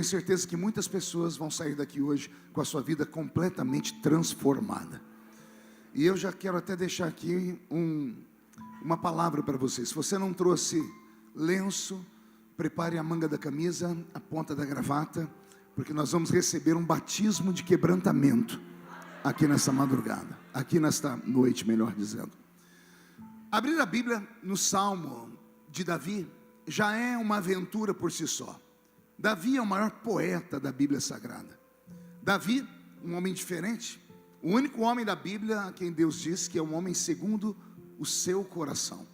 Tenho certeza que muitas pessoas vão sair daqui hoje com a sua vida completamente transformada. E eu já quero até deixar aqui uma palavra para você. Se você não trouxe lenço, prepare a manga da camisa, a ponta da gravata, porque nós vamos receber um batismo de quebrantamento aqui nessa madrugada, aqui nesta noite, melhor dizendo. Abrir a Bíblia no Salmo de Davi já é uma aventura por si só. Davi é o maior poeta da Bíblia Sagrada. Davi, um homem diferente, o único homem da Bíblia a quem Deus diz que é um homem segundo o seu coração.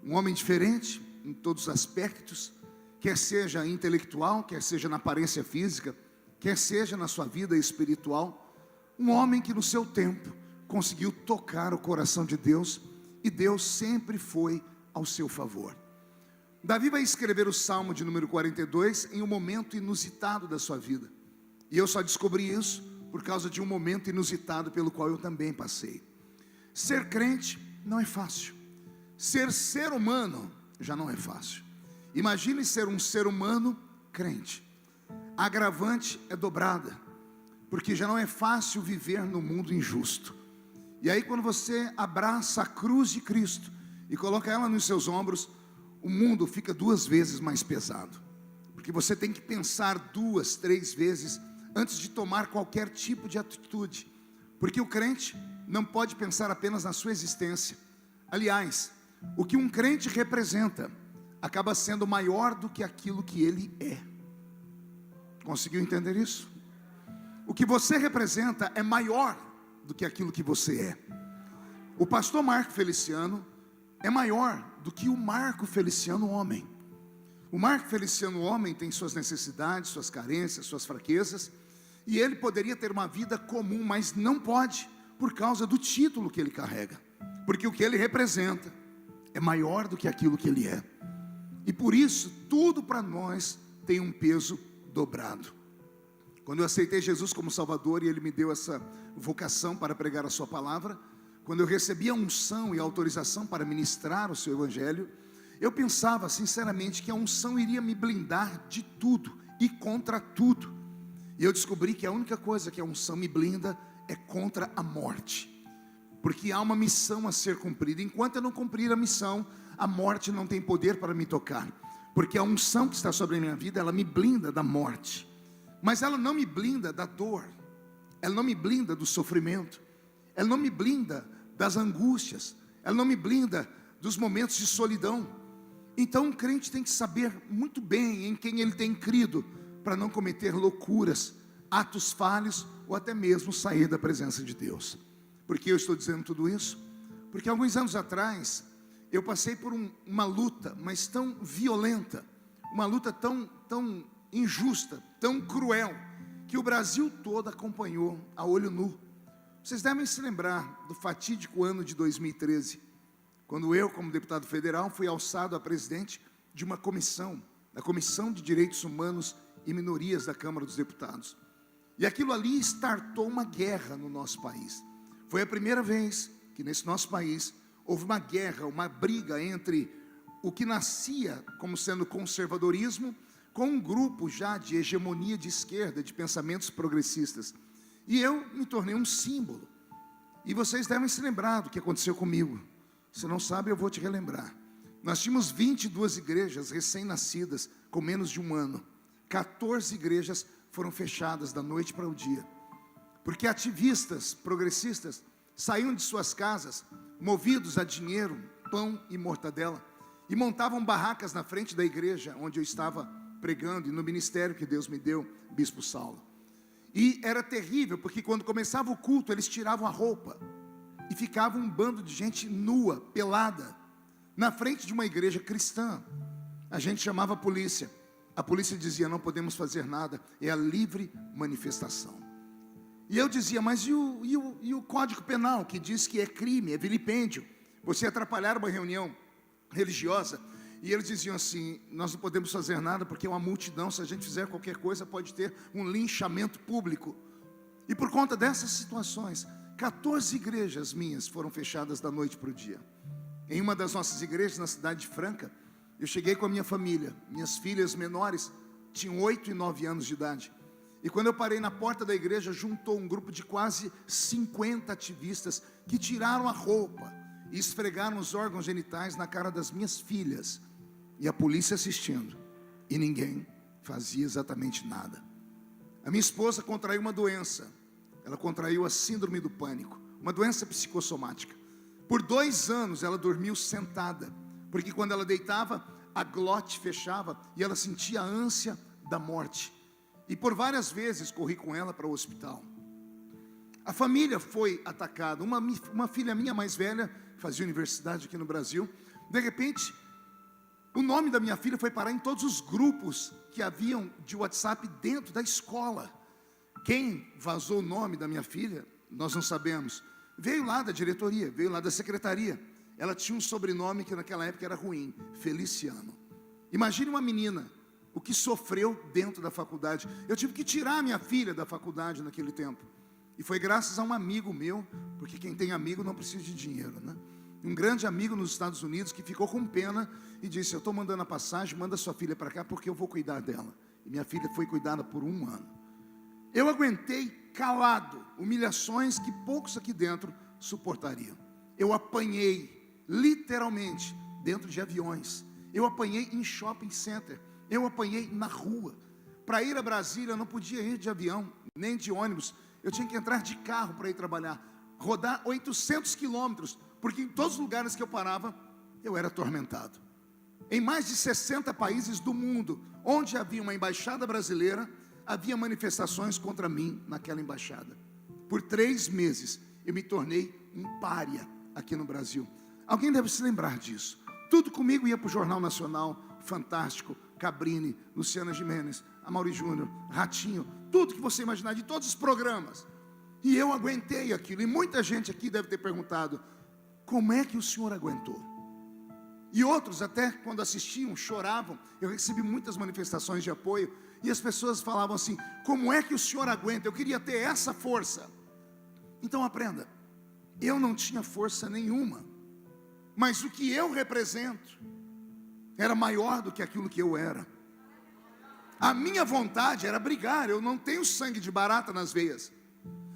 Um homem diferente em todos os aspectos, quer seja intelectual, quer seja na aparência física, quer seja na sua vida espiritual. Um homem que no seu tempo conseguiu tocar o coração de Deus, e Deus sempre foi ao seu favor. Davi vai escrever o Salmo de número 42 em um momento inusitado da sua vida. E eu só descobri isso por causa de um momento inusitado pelo qual eu também passei. Ser crente não é fácil. Ser humano já não é fácil. Imagine ser um ser humano crente. A agravante é dobrada, porque já não é fácil viver no mundo injusto. E aí quando você abraça a cruz de Cristo e coloca ela nos seus ombros, o mundo fica 2 vezes mais pesado, porque você tem que pensar 2, 3 vezes antes de tomar qualquer tipo de atitude, porque o crente não pode pensar apenas na sua existência. Aliás, o que um crente representa acaba sendo maior do que aquilo que ele é. Conseguiu entender isso? O que você representa é maior do que aquilo que você é. O pastor Marco Feliciano é maior do que o Marco Feliciano homem. O Marco Feliciano homem tem suas necessidades, suas carências, suas fraquezas, e ele poderia ter uma vida comum, mas não pode, por causa do título que ele carrega, porque o que ele representa é maior do que aquilo que ele é. E por isso, tudo para nós tem um peso dobrado. Quando eu aceitei Jesus como Salvador e Ele me deu essa vocação para pregar a sua palavra, quando eu recebi a unção e a autorização para ministrar o seu evangelho, eu pensava sinceramente que a unção iria me blindar de tudo e contra tudo. E eu descobri que a única coisa que a unção me blinda é contra a morte, porque há uma missão a ser cumprida. Enquanto eu não cumprir a missão, a morte não tem poder para me tocar, porque a unção que está sobre a minha vida, ela me blinda da morte, mas ela não me blinda da dor, ela não me blinda do sofrimento, ela não me blinda das angústias, ela não me blinda dos momentos de solidão. Então um crente tem que saber muito bem em quem ele tem crido, para não cometer loucuras, atos falhos, ou até mesmo sair da presença de Deus. Por que eu estou dizendo tudo isso? Porque alguns anos atrás, eu passei por uma luta, mas tão violenta, uma luta tão injusta, tão cruel, que o Brasil todo acompanhou a olho nu. Vocês devem se lembrar do fatídico ano de 2013, quando eu, como deputado federal, fui alçado a presidente de uma comissão, a Comissão de Direitos Humanos e Minorias da Câmara dos Deputados. E aquilo ali startou uma guerra no nosso país. Foi a primeira vez que nesse nosso país houve uma guerra, uma briga entre o que nascia como sendo conservadorismo, com um grupo já de hegemonia de esquerda, de pensamentos progressistas. E eu me tornei um símbolo. E vocês devem se lembrar do que aconteceu comigo. Se não sabe, eu vou te relembrar. Nós tínhamos 22 igrejas recém-nascidas, com menos de um ano. 14 igrejas foram fechadas da noite para o dia, porque ativistas progressistas saíam de suas casas, movidos a dinheiro, pão e mortadela, e montavam barracas na frente da igreja onde eu estava pregando, e no ministério que Deus me deu, Bispo Saulo. E era terrível, porque quando começava o culto, eles tiravam a roupa, e ficava um bando de gente nua, pelada, na frente de uma igreja cristã. A gente chamava a polícia dizia, não podemos fazer nada, é a livre manifestação. E eu dizia, mas e o Código Penal, que diz que é crime, é vilipêndio, você atrapalhar uma reunião religiosa? E eles diziam assim, nós não podemos fazer nada, porque é uma multidão, se a gente fizer qualquer coisa, pode ter um linchamento público. E por conta dessas situações, 14 igrejas minhas foram fechadas da noite para o dia. Em uma das nossas igrejas, na cidade de Franca, eu cheguei com a minha família, minhas filhas menores, tinham 8 e 9 anos de idade. E quando eu parei na porta da igreja, juntou um grupo de quase 50 ativistas que tiraram a roupa e esfregaram os órgãos genitais na cara das minhas filhas. E a polícia assistindo. E ninguém fazia exatamente nada. A minha esposa contraiu uma doença. Ela contraiu a síndrome do pânico, uma doença psicossomática. Por 2 anos ela dormiu sentada, porque quando ela deitava, a glote fechava e ela sentia a ânsia da morte. E por várias vezes corri com ela para o hospital. A família foi atacada. Uma filha minha mais velha, fazia universidade aqui no Brasil. De repente, o nome da minha filha foi parar em todos os grupos que haviam de WhatsApp dentro da escola. Quem vazou o nome da minha filha, nós não sabemos. Veio lá da diretoria, veio lá da secretaria. Ela tinha um sobrenome que naquela época era ruim, Feliciano. Imagine uma menina, o que sofreu dentro da faculdade. Eu tive que tirar minha filha da faculdade naquele tempo. E foi graças a um amigo meu, porque quem tem amigo não precisa de dinheiro, né? Um grande amigo nos Estados Unidos que ficou com pena e disse: eu estou mandando a passagem, manda sua filha para cá porque eu vou cuidar dela. E minha filha foi cuidada por 1 ano. Eu aguentei calado humilhações que poucos aqui dentro suportariam. Eu apanhei literalmente dentro de aviões. Eu apanhei em shopping center. Eu apanhei na rua. Para ir a Brasília eu não podia ir de avião, nem de ônibus. Eu tinha que entrar de carro para ir trabalhar. Rodar 800 quilômetros, porque em todos os lugares que eu parava, eu era atormentado. Em mais de 60 países do mundo, onde havia uma embaixada brasileira, havia manifestações contra mim naquela embaixada. Por 3 meses, eu me tornei um pária aqui no Brasil. Alguém deve se lembrar disso. Tudo comigo ia para o Jornal Nacional, Fantástico, Cabrini, Luciana Gimenez, Amaury Júnior, Ratinho, tudo que você imaginar, de todos os programas. E eu aguentei aquilo. E muita gente aqui deve ter perguntado: como é que o senhor aguentou? E outros até quando assistiam, choravam. Eu recebi muitas manifestações de apoio. E as pessoas falavam assim: como é que o senhor aguenta? Eu queria ter essa força. Então aprenda, eu não tinha força nenhuma. Mas o que eu represento era maior do que aquilo que eu era. A minha vontade era brigar. Eu não tenho sangue de barata nas veias.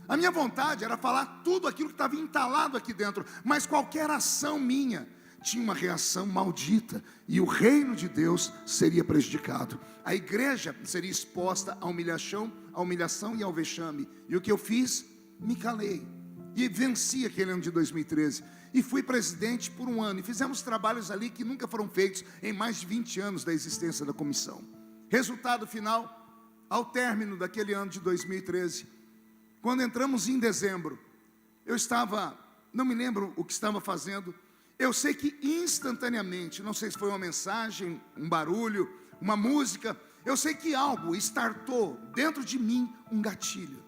A minha vontade era falar tudo aquilo que estava entalado aqui dentro. Mas qualquer ação minha tinha uma reação maldita. E o reino de Deus seria prejudicado. A igreja seria exposta à humilhação e ao vexame. E o que eu fiz? Me calei. E venci aquele ano de 2013. E fui presidente por 1 ano. E fizemos trabalhos ali que nunca foram feitos em mais de 20 anos da existência da comissão. Resultado final, ao término daquele ano de 2013... quando entramos em dezembro, eu estava, não me lembro o que estava fazendo. Eu sei que instantaneamente, não sei se foi uma mensagem, um barulho, uma música, eu sei que algo startou dentro de mim um gatilho.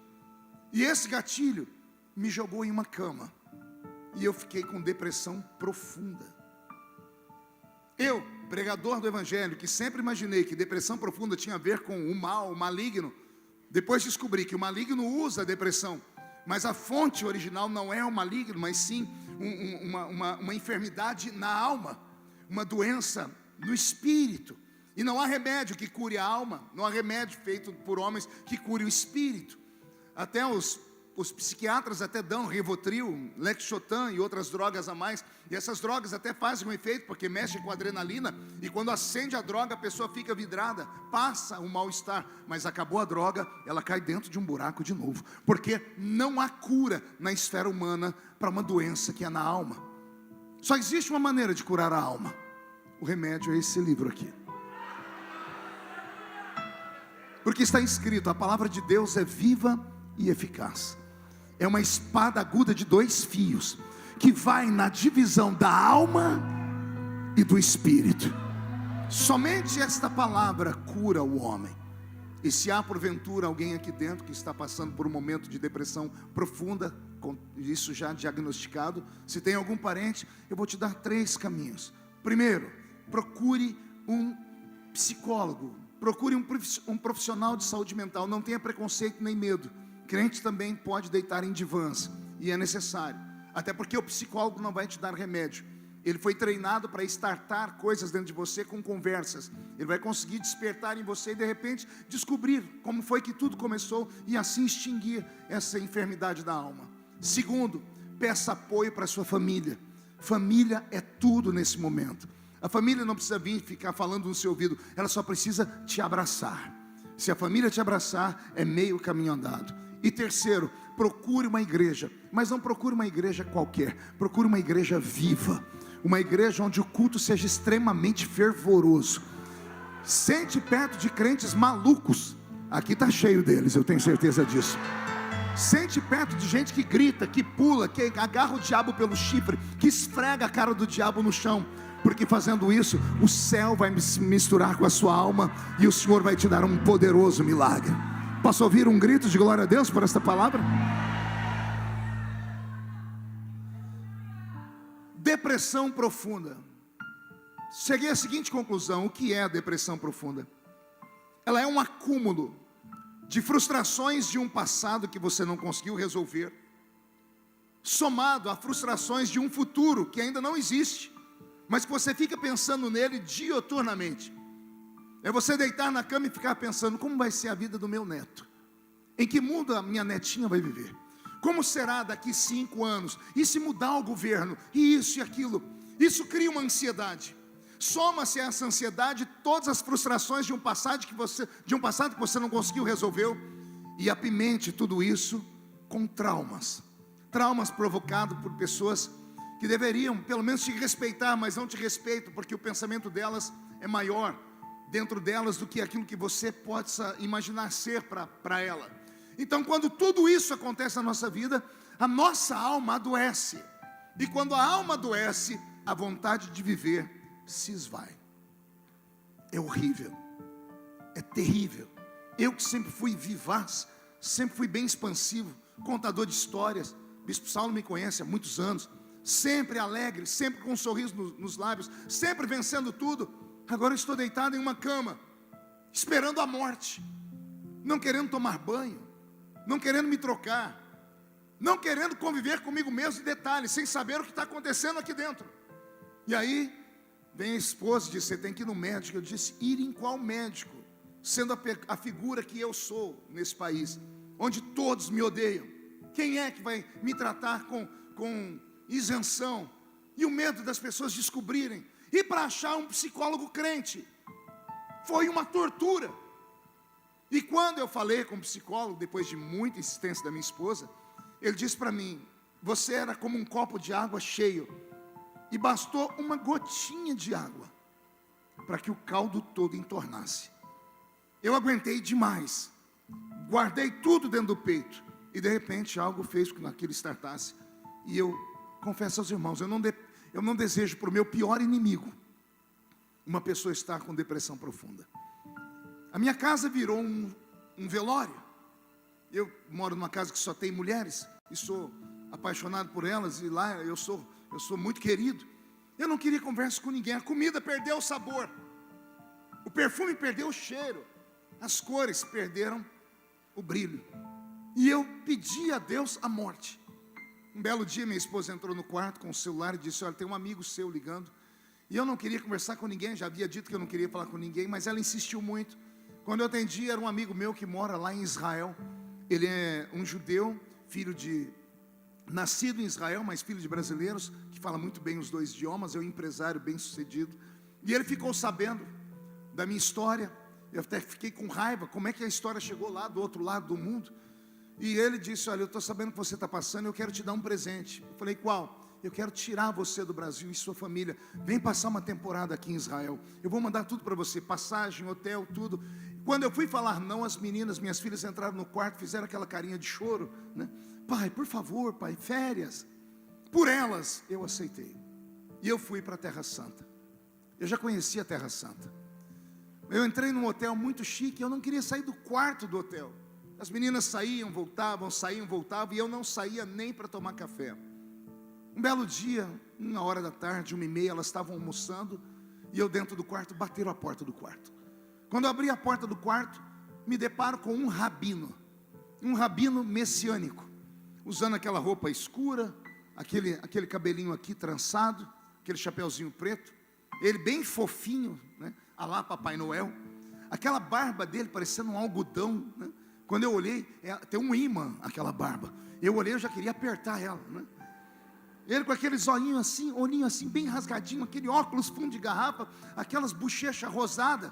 E esse gatilho me jogou em uma cama. E eu fiquei com depressão profunda. Eu, pregador do evangelho, que sempre imaginei que depressão profunda tinha a ver com o mal, o maligno, depois descobri que o maligno usa a depressão, mas a fonte original não é o maligno, mas sim uma enfermidade na alma, uma doença no espírito. E não há remédio que cure a alma, não há remédio feito por homens que cure o espírito. Até os psiquiatras até dão Rivotril, Lexotan e outras drogas a mais. E essas drogas até fazem um efeito, porque mexem com adrenalina. E quando acende a droga, a pessoa fica vidrada, passa o mal-estar. Mas acabou a droga, ela cai dentro de um buraco de novo. Porque não há cura na esfera humana para uma doença que é na alma. Só existe uma maneira de curar a alma. O remédio é esse livro aqui. Porque está escrito: a palavra de Deus é viva e eficaz. É uma espada aguda de 2 fios, que vai na divisão da alma e do espírito. Somente esta palavra cura o homem. E se há porventura alguém aqui dentro que está passando por um momento de depressão profunda, com isso já diagnosticado, se tem algum parente, eu vou te dar 3 caminhos. Primeiro, procure um psicólogo, procure um profissional de saúde mental. Não tenha preconceito nem medo. Crente também pode deitar em divãs, e é necessário, até porque o psicólogo não vai te dar remédio. Ele foi treinado para startar coisas dentro de você com conversas. Ele vai conseguir despertar em você e de repente descobrir como foi que tudo começou e assim extinguir essa enfermidade da alma. Segundo, peça apoio para a sua família. Família é tudo nesse momento. A família não precisa vir ficar falando no seu ouvido, ela só precisa te abraçar. Se a família te abraçar, é meio caminho andado. E terceiro, procure uma igreja, mas não procure uma igreja qualquer, procure uma igreja viva, uma igreja onde o culto seja extremamente fervoroso. Sente perto de crentes malucos, aqui está cheio deles, eu tenho certeza disso. Sente perto de gente que grita, que pula, que agarra o diabo pelo chifre, que esfrega a cara do diabo no chão, porque fazendo isso, o céu vai se misturar com a sua alma e o Senhor vai te dar um poderoso milagre. Posso ouvir um grito de glória a Deus por esta palavra? Depressão profunda. Cheguei à seguinte conclusão: o que é a depressão profunda? Ela é um acúmulo de frustrações de um passado que você não conseguiu resolver, somado a frustrações de um futuro que ainda não existe, mas que você fica pensando nele dioturnamente. É você deitar na cama e ficar pensando: como vai ser a vida do meu neto? Em que mundo a minha netinha vai viver? Como será daqui 5 anos? E se mudar o governo? E isso e aquilo? Isso cria uma ansiedade. Soma-se a essa ansiedade todas as frustrações de um passado que você não conseguiu resolver, e apimente tudo isso com traumas. Traumas provocados por pessoas que deveriam pelo menos te respeitar, mas não te respeitam, porque o pensamento delas é maior dentro delas do que aquilo que você possa imaginar ser para ela. Então, quando tudo isso acontece na nossa vida, a nossa alma adoece. E quando a alma adoece, a vontade de viver se esvai. É horrível, é terrível. Eu que sempre fui vivaz, sempre fui bem expansivo, contador de histórias. Bispo Saulo me conhece há muitos anos. Sempre alegre, sempre com um sorriso nos lábios, sempre vencendo tudo. Agora eu estou deitado em uma cama, esperando a morte, não querendo tomar banho, não querendo me trocar, não querendo conviver comigo mesmo em detalhes, sem saber o que está acontecendo aqui dentro. E aí vem a esposa e diz: você tem que ir no médico. Eu disse: ir em qual médico? Sendo a figura que eu sou nesse país, onde todos me odeiam, quem é que vai me tratar com isenção? E o medo das pessoas descobrirem. E para achar um psicólogo crente foi uma tortura. E quando eu falei com o psicólogo, depois de muita insistência da minha esposa, ele disse para mim: você era como um copo de água cheio, e bastou uma gotinha de água para que o caldo todo entornasse. Eu aguentei demais, guardei tudo dentro do peito, e de repente algo fez com que aquilo startasse. E eu confesso aos irmãos, eu não desejo para o meu pior inimigo uma pessoa estar com depressão profunda. A minha casa virou um velório. Eu moro numa casa que só tem mulheres e sou apaixonado por elas, e lá eu sou muito querido. Eu não queria conversa com ninguém. A comida perdeu o sabor, o perfume perdeu o cheiro, as cores perderam o brilho, e eu pedi a Deus a morte. Um belo dia minha esposa entrou no quarto com o celular e disse: olha, tem um amigo seu ligando. E eu não queria conversar com ninguém, já havia dito que eu não queria falar com ninguém, mas ela insistiu muito. Quando eu atendi, era um amigo meu que mora lá em Israel. Ele é um judeu, nascido em Israel, mas filho de brasileiros, que fala muito bem os 2 idiomas, é um empresário bem sucedido. E ele ficou sabendo da minha história. Eu até fiquei com raiva, como é que a história chegou lá do outro lado do mundo. E ele disse: olha, eu estou sabendo o que você está passando, eu quero te dar um presente. Eu falei: qual? Eu quero tirar você do Brasil e sua família. Vem passar uma temporada aqui em Israel. Eu vou mandar tudo para você, passagem, hotel, tudo. Quando eu fui falar não, as meninas, minhas filhas, entraram no quarto, fizeram aquela carinha de choro, né? Pai, por favor, pai, férias. Por elas, eu aceitei. E eu fui para a Terra Santa. Eu já conhecia a Terra Santa. Eu entrei num hotel muito chique, eu não queria sair do quarto do hotel. As meninas saíam, voltavam, e eu não saía nem para tomar café. Um belo dia, 1h da tarde, 1h30, elas estavam almoçando, e eu dentro do quarto, bateram a porta do quarto. Quando eu abri a porta do quarto, me deparo com um rabino messiânico, usando aquela roupa escura, aquele cabelinho aqui trançado, aquele chapeuzinho preto, ele bem fofinho, né? A lá Papai Noel, aquela barba dele parecendo um algodão, né? Quando eu olhei, tem um imã aquela barba, eu olhei, eu já queria apertar ela, né? Ele com aqueles olhinhos assim, bem rasgadinho, aquele óculos fundo de garrafa, aquelas bochechas rosadas,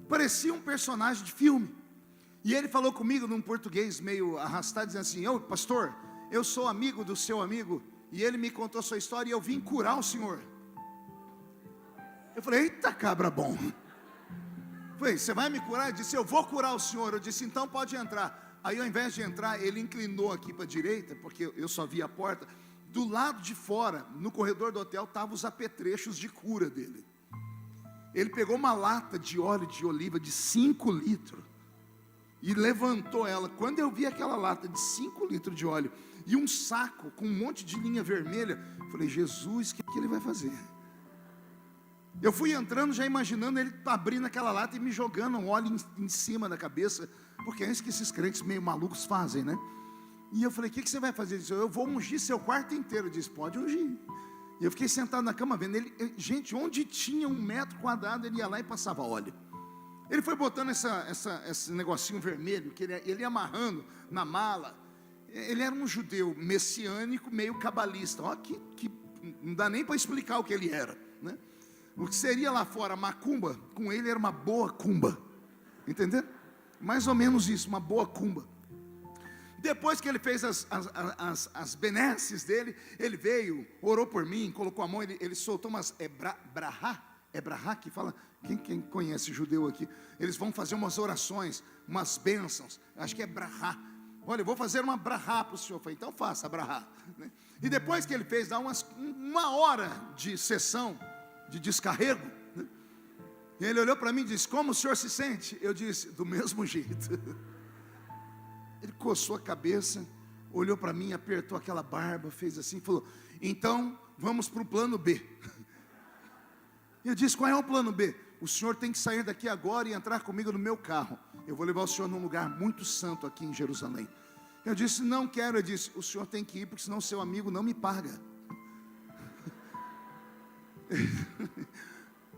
parecia um personagem de filme. E ele falou comigo num português meio arrastado, dizendo assim: ô pastor, eu sou amigo do seu amigo, e ele me contou sua história, e eu vim curar o senhor. Eu falei: eita cabra bom. Eu falei: você vai me curar? Ele disse: eu vou curar o senhor. Eu disse: então pode entrar. Aí ao invés de entrar, ele inclinou aqui para a direita, porque eu só vi a porta. Do lado de fora, no corredor do hotel, estavam os apetrechos de cura dele. Ele pegou uma lata de óleo de oliva de 5 litros e levantou ela. Quando eu vi aquela lata de 5 litros de óleo e um saco com um monte de linha vermelha, eu falei: Jesus, o que ele vai fazer? Eu fui entrando já imaginando ele abrindo aquela lata e me jogando um óleo em cima da cabeça, porque é isso que esses crentes meio malucos fazem, né? E eu falei: o que você vai fazer? Ele disse: eu vou ungir seu quarto inteiro. Eu disse: pode ungir. E eu fiquei sentado na cama vendo ele. Gente, onde tinha 1 metro quadrado, ele ia lá e passava óleo. Ele foi botando esse negocinho vermelho, que ele ia amarrando na mala. Ele era um judeu messiânico, meio cabalista. Ó, que não dá nem para explicar o que ele era, né? O que seria lá fora macumba, com ele era uma boa cumba. Entendeu? Mais ou menos isso, uma boa cumba. Depois que ele fez as benesses dele, ele veio, orou por mim, colocou a mão, ele soltou umas, brahá que fala, quem conhece judeu aqui, eles vão fazer umas orações, umas bênçãos, acho que é brahá. Olha, eu vou fazer uma brahá para o senhor. Eu falei: então faça a brahá, né? E depois que ele fez, dá uma hora de sessão, de descarrego, né? E ele olhou para mim e disse: como o senhor se sente? Eu disse: do mesmo jeito. Ele coçou a cabeça, olhou para mim, apertou aquela barba, fez assim, falou: então vamos para o plano B. Eu disse: qual é o plano B? O senhor tem que sair daqui agora e entrar comigo no meu carro. Eu vou levar o senhor num lugar muito santo aqui em Jerusalém. Eu disse: não quero. Ele disse: o senhor tem que ir, porque senão seu amigo não me paga.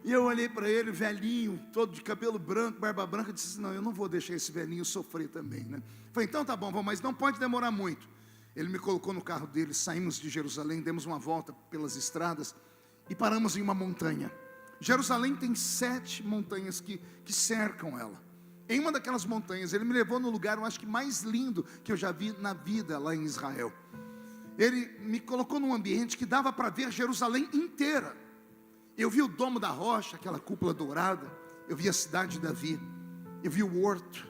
E eu olhei para ele, velhinho, todo de cabelo branco, barba branca, e disse: não, eu não vou deixar esse velhinho sofrer também, né? Falei: então tá bom, mas não pode demorar muito. Ele me colocou no carro dele, saímos de Jerusalém, demos uma volta pelas estradas e paramos em uma montanha. Jerusalém tem 7 montanhas que cercam ela. Em uma daquelas montanhas, ele me levou no lugar, eu acho que mais lindo que eu já vi na vida lá em Israel. Ele me colocou num ambiente que dava para ver Jerusalém inteira. Eu vi o Domo da Rocha, aquela cúpula dourada. Eu vi a cidade de Davi. Eu vi o horto.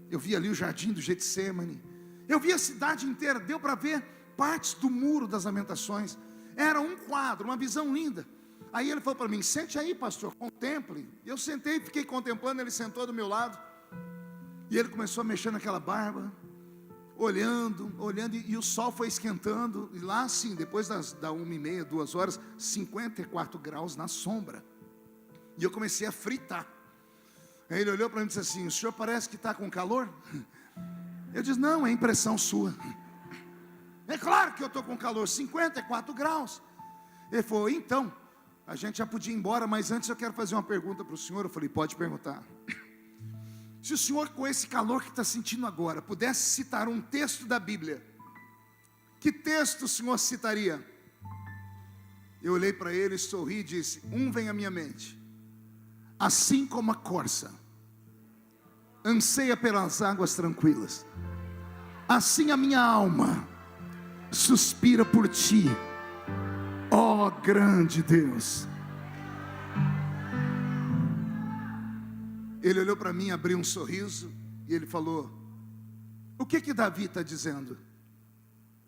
Eu vi ali o jardim do Getsêmani. Eu vi a cidade inteira. Deu para ver partes do muro das Lamentações. Era um quadro, uma visão linda. Aí ele falou para mim: sente aí, pastor, contemple. Eu sentei, fiquei contemplando. Ele sentou do meu lado. E ele começou a mexer naquela barba, olhando, e o sol foi esquentando. E lá assim, depois da 1h30, 2 horas, 54 graus na sombra. E eu comecei a fritar. Aí ele olhou para mim e disse assim: o senhor parece que está com calor? Eu disse: não, é impressão sua. É claro que eu estou com calor, 54 graus. Ele falou: então, a gente já podia ir embora, mas antes eu quero fazer uma pergunta para o senhor. Eu falei: pode perguntar. Se o senhor, com esse calor que está sentindo agora, pudesse citar um texto da Bíblia, que texto o senhor citaria? Eu olhei para ele, sorri e disse: um vem à minha mente. Assim como a corça anseia pelas águas tranquilas, assim a minha alma suspira por ti, ó grande Deus. Ele olhou para mim, abriu um sorriso e ele falou: o que Davi está dizendo?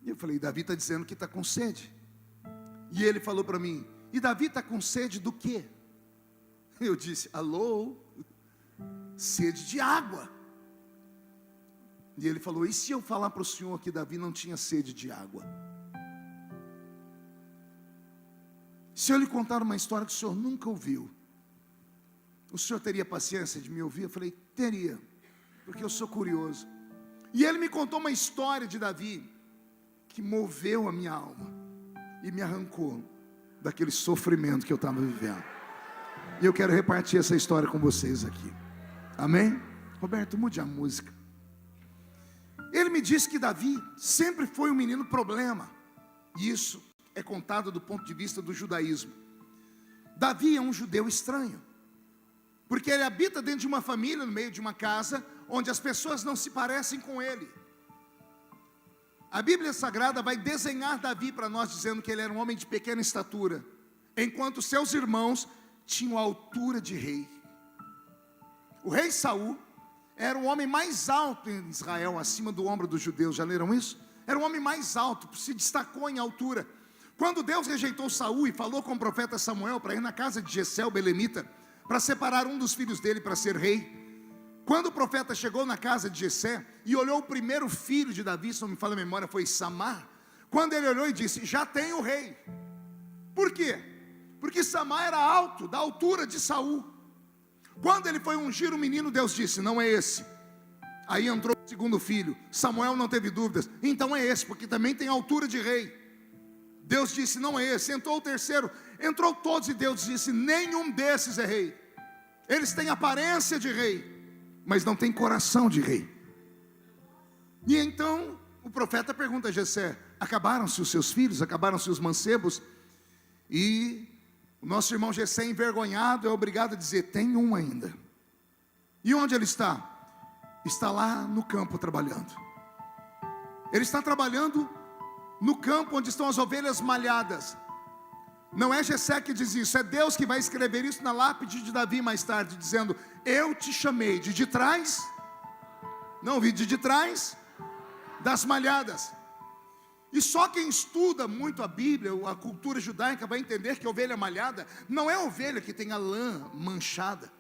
E eu falei: Davi está dizendo que está com sede. E ele falou para mim: e Davi está com sede do quê? Eu disse: alô, sede de água. E ele falou: e se eu falar para o senhor que Davi não tinha sede de água? Se eu lhe contar uma história que o senhor nunca ouviu, o senhor teria paciência de me ouvir? Eu falei: teria, porque eu sou curioso. E ele me contou uma história de Davi que moveu a minha alma e me arrancou daquele sofrimento que eu estava vivendo. E eu quero repartir essa história com vocês aqui. Amém? Roberto, mude a música. Ele me disse que Davi sempre foi um menino problema. E isso é contado do ponto de vista do judaísmo. Davi é um judeu estranho, porque ele habita dentro de uma família, no meio de uma casa, onde as pessoas não se parecem com ele. A Bíblia Sagrada vai desenhar Davi para nós, dizendo que ele era um homem de pequena estatura, enquanto seus irmãos tinham a altura de rei. O rei Saul era o homem mais alto em Israel, acima do ombro dos judeus. Já leram isso? Era o homem mais alto, se destacou em altura. Quando Deus rejeitou Saul e falou com o profeta Samuel para ir na casa de Jessé, o belemita, para separar um dos filhos dele para ser rei, quando o profeta chegou na casa de Jessé e olhou o primeiro filho de Davi, se não me falha a memória, foi Samar. Quando ele olhou e disse: já tem o rei. Por quê? Porque Samar era alto, da altura de Saul. Quando ele foi ungir o menino, Deus disse: não é esse. Aí entrou o segundo filho. Samuel não teve dúvidas: então é esse, porque também tem altura de rei. Deus disse: não é esse. Entrou o terceiro, entrou todos, e Deus disse: nenhum desses é rei. Eles têm aparência de rei, mas não tem coração de rei. E então o profeta pergunta a Jessé: acabaram-se os seus filhos? Acabaram-se os mancebos? E o nosso irmão Jessé, envergonhado, é obrigado a dizer: tem um ainda. E onde ele está? Está lá no campo trabalhando. Ele está trabalhando no campo onde estão as ovelhas malhadas. Não é Jessé que diz isso, é Deus que vai escrever isso na lápide de Davi mais tarde, dizendo: eu te chamei de trás, não ouvi, de trás das malhadas. E só quem estuda muito a Bíblia, a cultura judaica, vai entender que a ovelha malhada não é a ovelha que tem a lã manchada.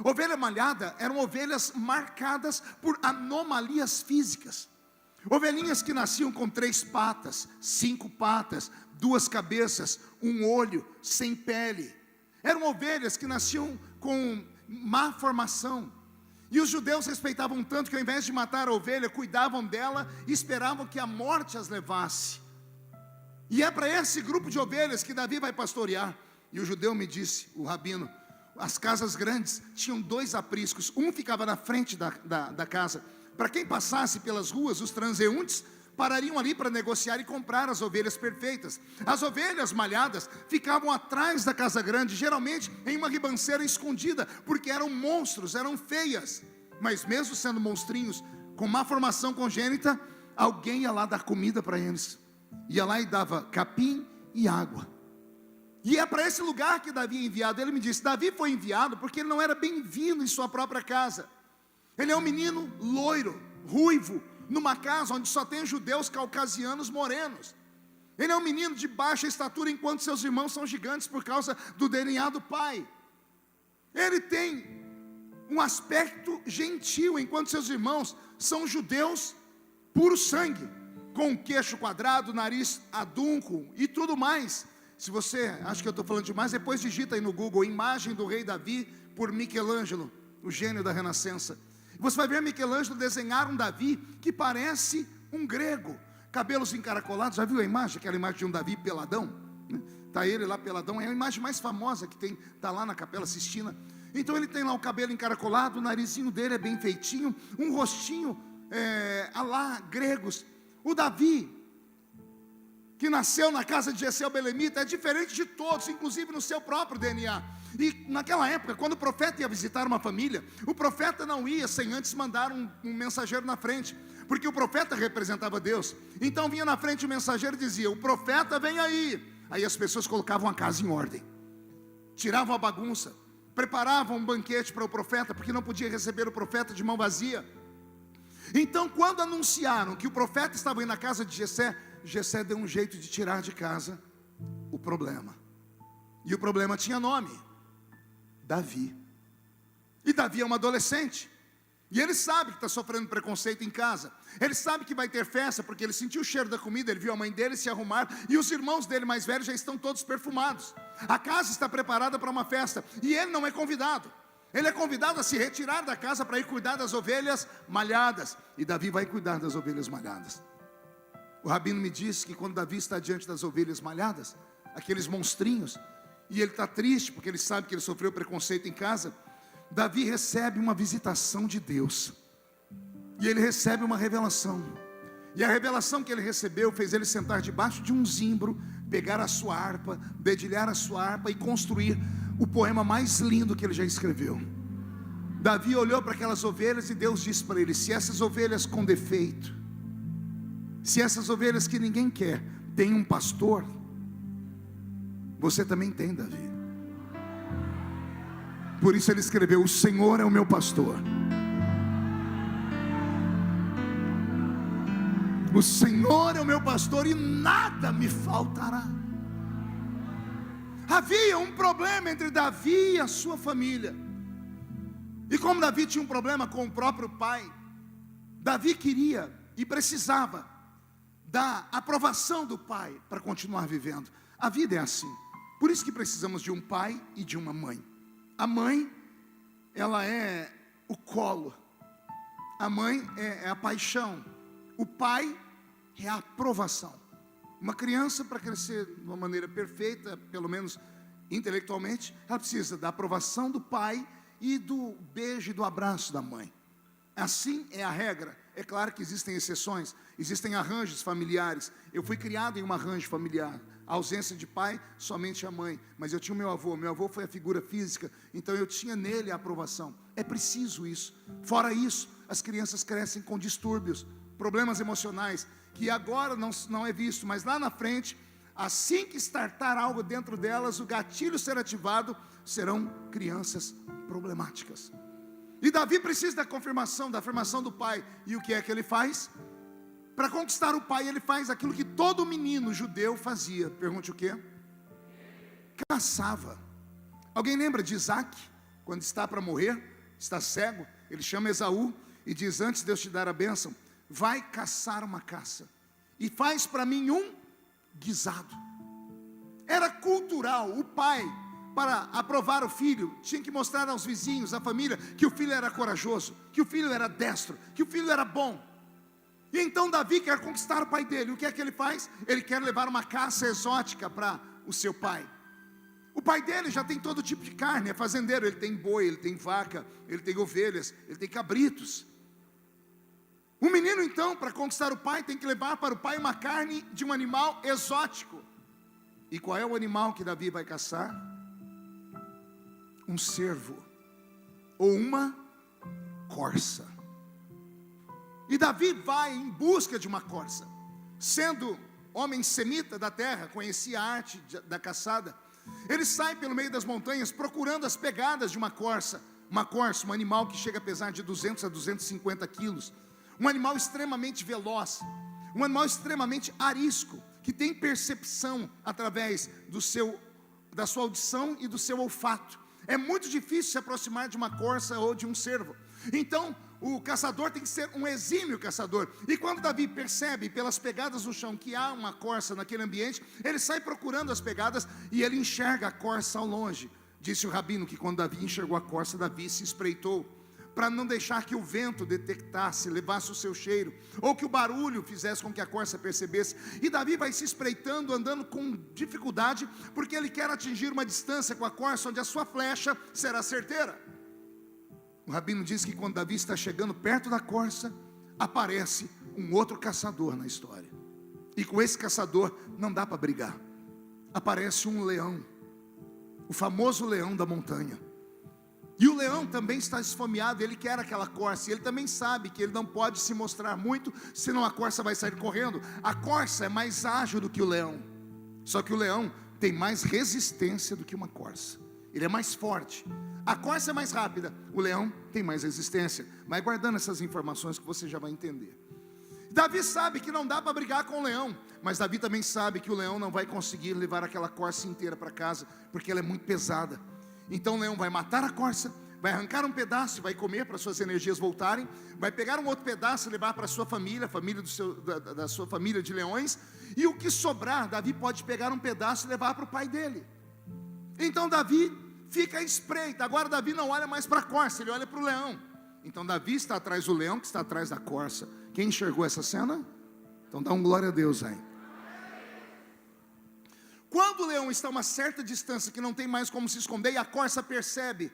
Ovelha malhada eram ovelhas marcadas por anomalias físicas. Ovelhinhas que nasciam com 3 patas, 5 patas, 2 cabeças, 1 olho, sem pele. Eram ovelhas que nasciam com má formação. E os judeus respeitavam tanto que, ao invés de matar a ovelha, cuidavam dela e esperavam que a morte as levasse. E é para esse grupo de ovelhas que Davi vai pastorear. E o judeu me disse, o rabino, as casas grandes tinham 2 apriscos. Um ficava na frente da casa. Para quem passasse pelas ruas, os transeuntes parariam ali para negociar e comprar as ovelhas perfeitas. As ovelhas malhadas ficavam atrás da casa grande, geralmente em uma ribanceira escondida, porque eram monstros, eram feias. Mas mesmo sendo monstrinhos, com má formação congênita, alguém ia lá dar comida para eles. Ia lá e dava capim e água. E é para esse lugar que Davi é enviado. Ele me disse: Davi foi enviado porque ele não era bem-vindo em sua própria casa. Ele é um menino loiro, ruivo, numa casa onde só tem judeus caucasianos morenos. Ele é um menino de baixa estatura, enquanto seus irmãos são gigantes por causa do DNA do pai. Ele tem um aspecto gentil, enquanto seus irmãos são judeus puro sangue, com queixo quadrado, nariz adunco e tudo mais. Se você acha que eu estou falando demais, depois digita aí no Google: imagem do rei Davi por Michelangelo, o gênio da Renascença. Você vai ver Michelangelo desenhar um Davi que parece um grego, cabelos encaracolados. Já viu a imagem? Aquela imagem de um Davi peladão? Está ele lá peladão, é a imagem mais famosa que tem, está lá na Capela Sistina. Então ele tem lá o cabelo encaracolado, o narizinho dele é bem feitinho, um rostinho a lá gregos. O Davi, que nasceu na casa de Jessé o belemita, é diferente de todos, inclusive no seu próprio DNA. E naquela época, quando o profeta ia visitar uma família, o profeta não ia sem antes mandar um mensageiro na frente, porque o profeta representava Deus. Então vinha na frente o mensageiro e dizia: o profeta vem aí. Aí as pessoas colocavam a casa em ordem, tiravam a bagunça, preparavam um banquete para o profeta, porque não podia receber o profeta de mão vazia. Então, quando anunciaram que o profeta estava indo na casa de Jessé, Jessé deu um jeito de tirar de casa o problema. E o problema tinha nome: Davi. E Davi é um adolescente, e ele sabe que está sofrendo preconceito em casa. Ele sabe que vai ter festa, porque ele sentiu o cheiro da comida, ele viu a mãe dele se arrumar, e os irmãos dele mais velhos já estão todos perfumados. A casa está preparada para uma festa, e ele não é convidado. Ele é convidado a se retirar da casa para ir cuidar das ovelhas malhadas. E Davi vai cuidar das ovelhas malhadas. O rabino me disse que quando Davi está diante das ovelhas malhadas, aqueles monstrinhos, e ele está triste porque ele sabe que ele sofreu preconceito em casa. Davi recebe uma visitação de Deus, e ele recebe uma revelação, e a revelação que ele recebeu fez ele sentar debaixo de um zimbro, pegar a sua harpa, dedilhar a sua harpa e construir o poema mais lindo que ele já escreveu. Davi olhou para aquelas ovelhas e Deus disse para ele: se essas ovelhas com defeito, se essas ovelhas que ninguém quer, têm um pastor, você também tem, Davi. Por isso ele escreveu: o Senhor é o meu pastor, o Senhor é o meu pastor e nada me faltará. Havia um problema entre Davi e a sua família, e como Davi tinha um problema com o próprio pai, Davi queria e precisava da aprovação do pai para continuar vivendo. A vida é assim, por isso que precisamos de um pai e de uma mãe. A mãe, ela é o colo, a mãe é a paixão, o pai é a aprovação. Uma criança, para crescer de uma maneira perfeita, pelo menos intelectualmente, ela precisa da aprovação do pai e do beijo e do abraço da mãe. Assim é a regra. É claro que existem exceções, existem arranjos familiares. Eu fui criado em um arranjo familiar, a ausência de pai, somente a mãe. Mas eu tinha o meu avô foi a figura física, então eu tinha nele a aprovação. É preciso isso. Fora isso, as crianças crescem com distúrbios, problemas emocionais, que agora não é visto, mas lá na frente, assim que startar algo dentro delas, o gatilho ser ativado, serão crianças problemáticas. E Davi precisa da confirmação, da afirmação do pai. E o que é que ele faz? Para conquistar o pai, ele faz aquilo que todo menino judeu fazia. Pergunte o quê? Caçava. Alguém lembra de Isaac? Quando está para morrer, está cego, ele chama Esaú e diz: antes de Deus te dar a bênção, vai caçar uma caça e faz para mim um guisado. Era cultural, o pai, para aprovar o filho, tinha que mostrar aos vizinhos, à família, que o filho era corajoso, que o filho era destro, que o filho era bom. E então Davi quer conquistar o pai dele. O que é que ele faz? Ele quer levar uma caça exótica para o seu pai. O pai dele já tem todo tipo de carne, é fazendeiro, ele tem boi, ele tem vaca, ele tem ovelhas, ele tem cabritos. O menino então, para conquistar o pai, tem que levar para o pai uma carne de um animal exótico. E qual é o animal que Davi vai caçar? Um cervo, ou uma corça. E Davi vai em busca de uma corça. Sendo homem semita da terra, conhecia a arte da caçada, ele sai pelo meio das montanhas procurando as pegadas de uma corça. Uma corça, um animal que chega a pesar de 200 a 250 quilos. Um animal extremamente veloz, um animal extremamente arisco, que tem percepção através da sua audição e do seu olfato. É muito difícil se aproximar de uma corça ou de um cervo. Então o caçador tem que ser um exímio caçador. E quando Davi percebe pelas pegadas no chão que há uma corça naquele ambiente, ele sai procurando as pegadas e ele enxerga a corça ao longe. Disse o rabino que quando Davi enxergou a corça, Davi se espreitou, para não deixar que o vento detectasse, levasse o seu cheiro, ou que o barulho fizesse com que a corça percebesse. E Davi vai se espreitando, andando com dificuldade, porque ele quer atingir uma distância com a corça, onde a sua flecha será certeira. O rabino diz que quando Davi está chegando perto da corça, aparece um outro caçador na história. E com esse caçador não dá para brigar. Aparece um leão, o famoso leão da montanha. E o leão também está esfomeado, ele quer aquela corça, e ele também sabe que ele não pode se mostrar muito, senão a corça vai sair correndo. A corça é mais ágil do que o leão, só que o leão tem mais resistência do que uma corça, ele é mais forte. A corça é mais rápida, o leão tem mais resistência. Mas guardando essas informações que você já vai entender. Davi sabe que não dá para brigar com o leão, mas Davi também sabe que o leão não vai conseguir levar aquela corça inteira para casa, porque ela é muito pesada. Então o leão vai matar a corça, vai arrancar um pedaço e vai comer para suas energias voltarem, vai pegar um outro pedaço e levar para a sua família, da sua família de leões, e o que sobrar, Davi pode pegar um pedaço e levar para o pai dele. Então Davi fica à espreita. Agora Davi não olha mais para a corça, ele olha para o leão. Então Davi está atrás do leão, que está atrás da corça. Quem enxergou essa cena? Então dá um glória a Deus aí. Quando o leão está a uma certa distância, que não tem mais como se esconder, e a corça percebe,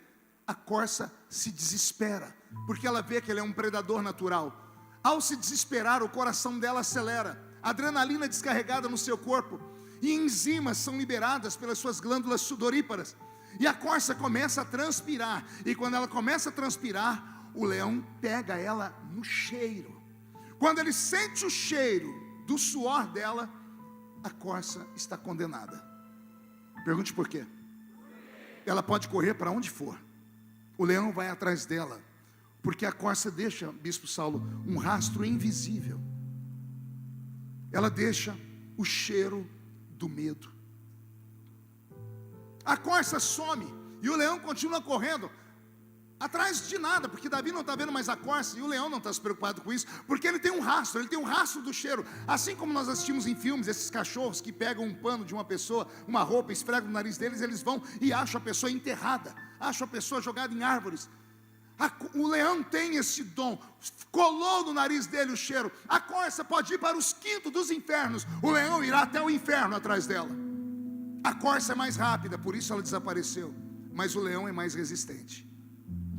a corça se desespera, porque ela vê que ele é um predador natural. Ao se desesperar, o coração dela acelera, a adrenalina é descarregada no seu corpo, e enzimas são liberadas pelas suas glândulas sudoríparas, e a corça começa a transpirar, e quando ela começa a transpirar, o leão pega ela no cheiro. Quando ele sente o cheiro do suor dela, a corça está condenada. Pergunte por quê? Ela pode correr para onde for, o leão vai atrás dela, porque a corça deixa, Bispo Saulo, um rastro invisível. Ela deixa o cheiro do medo. A corça some e o leão continua correndo atrás de nada, porque Davi não está vendo mais a corça, e o leão não está se preocupado com isso, porque ele tem um rastro do cheiro. Assim como nós assistimos em filmes, esses cachorros que pegam um pano de uma pessoa, uma roupa, esfregam no nariz deles, eles vão e acham a pessoa enterrada, acham a pessoa jogada em árvores. O leão tem esse dom, colou no nariz dele o cheiro. A corça pode ir para os quintos dos infernos, o leão irá até o inferno atrás dela. A corça é mais rápida, por isso ela desapareceu, mas o leão é mais resistente.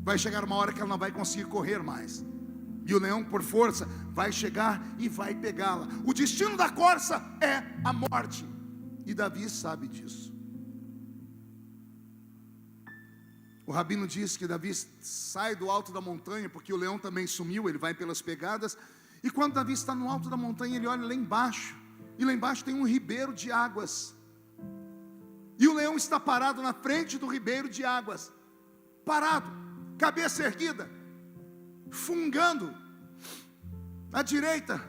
Vai chegar uma hora que ela não vai conseguir correr mais, e o leão, por força, vai chegar e vai pegá-la. O destino da corça é a morte, e Davi sabe disso. O rabino diz que Davi sai do alto da montanha, porque o leão também sumiu, ele vai pelas pegadas. E quando Davi está no alto da montanha, ele olha lá embaixo, e lá embaixo tem um ribeiro de águas. E o leão está parado na frente do ribeiro de águas, parado, cabeça erguida, fungando, à direita,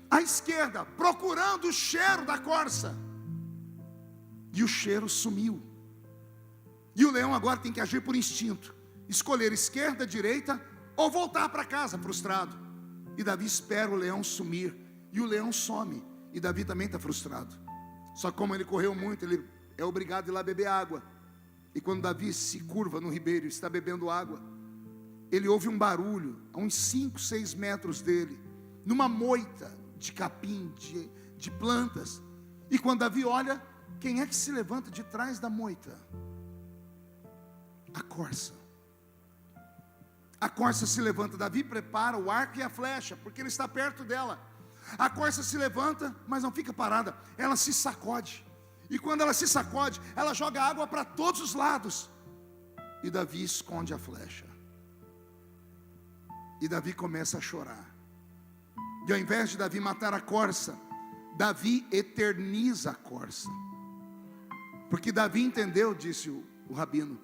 à esquerda, procurando o cheiro da corça. E o cheiro sumiu. E o leão agora tem que agir por instinto, escolher esquerda, direita, ou voltar para casa frustrado. E Davi espera o leão sumir, e o leão some, e Davi também está frustrado. Só que como ele correu muito, ele é obrigado a ir lá beber água. E quando Davi se curva no ribeiro e está bebendo água, ele ouve um barulho, a uns 5, 6 metros dele, numa moita de capim, de plantas. E quando Davi olha, quem é que se levanta de trás da moita? A corça. A corça se levanta. Davi prepara o arco e a flecha, porque ele está perto dela. A corça se levanta, mas não fica parada, ela se sacode. E quando ela se sacode, ela joga água para todos os lados. E Davi esconde a flecha. E Davi começa a chorar. E ao invés de Davi matar a corça, Davi eterniza a corça. Porque Davi entendeu, disse o rabino,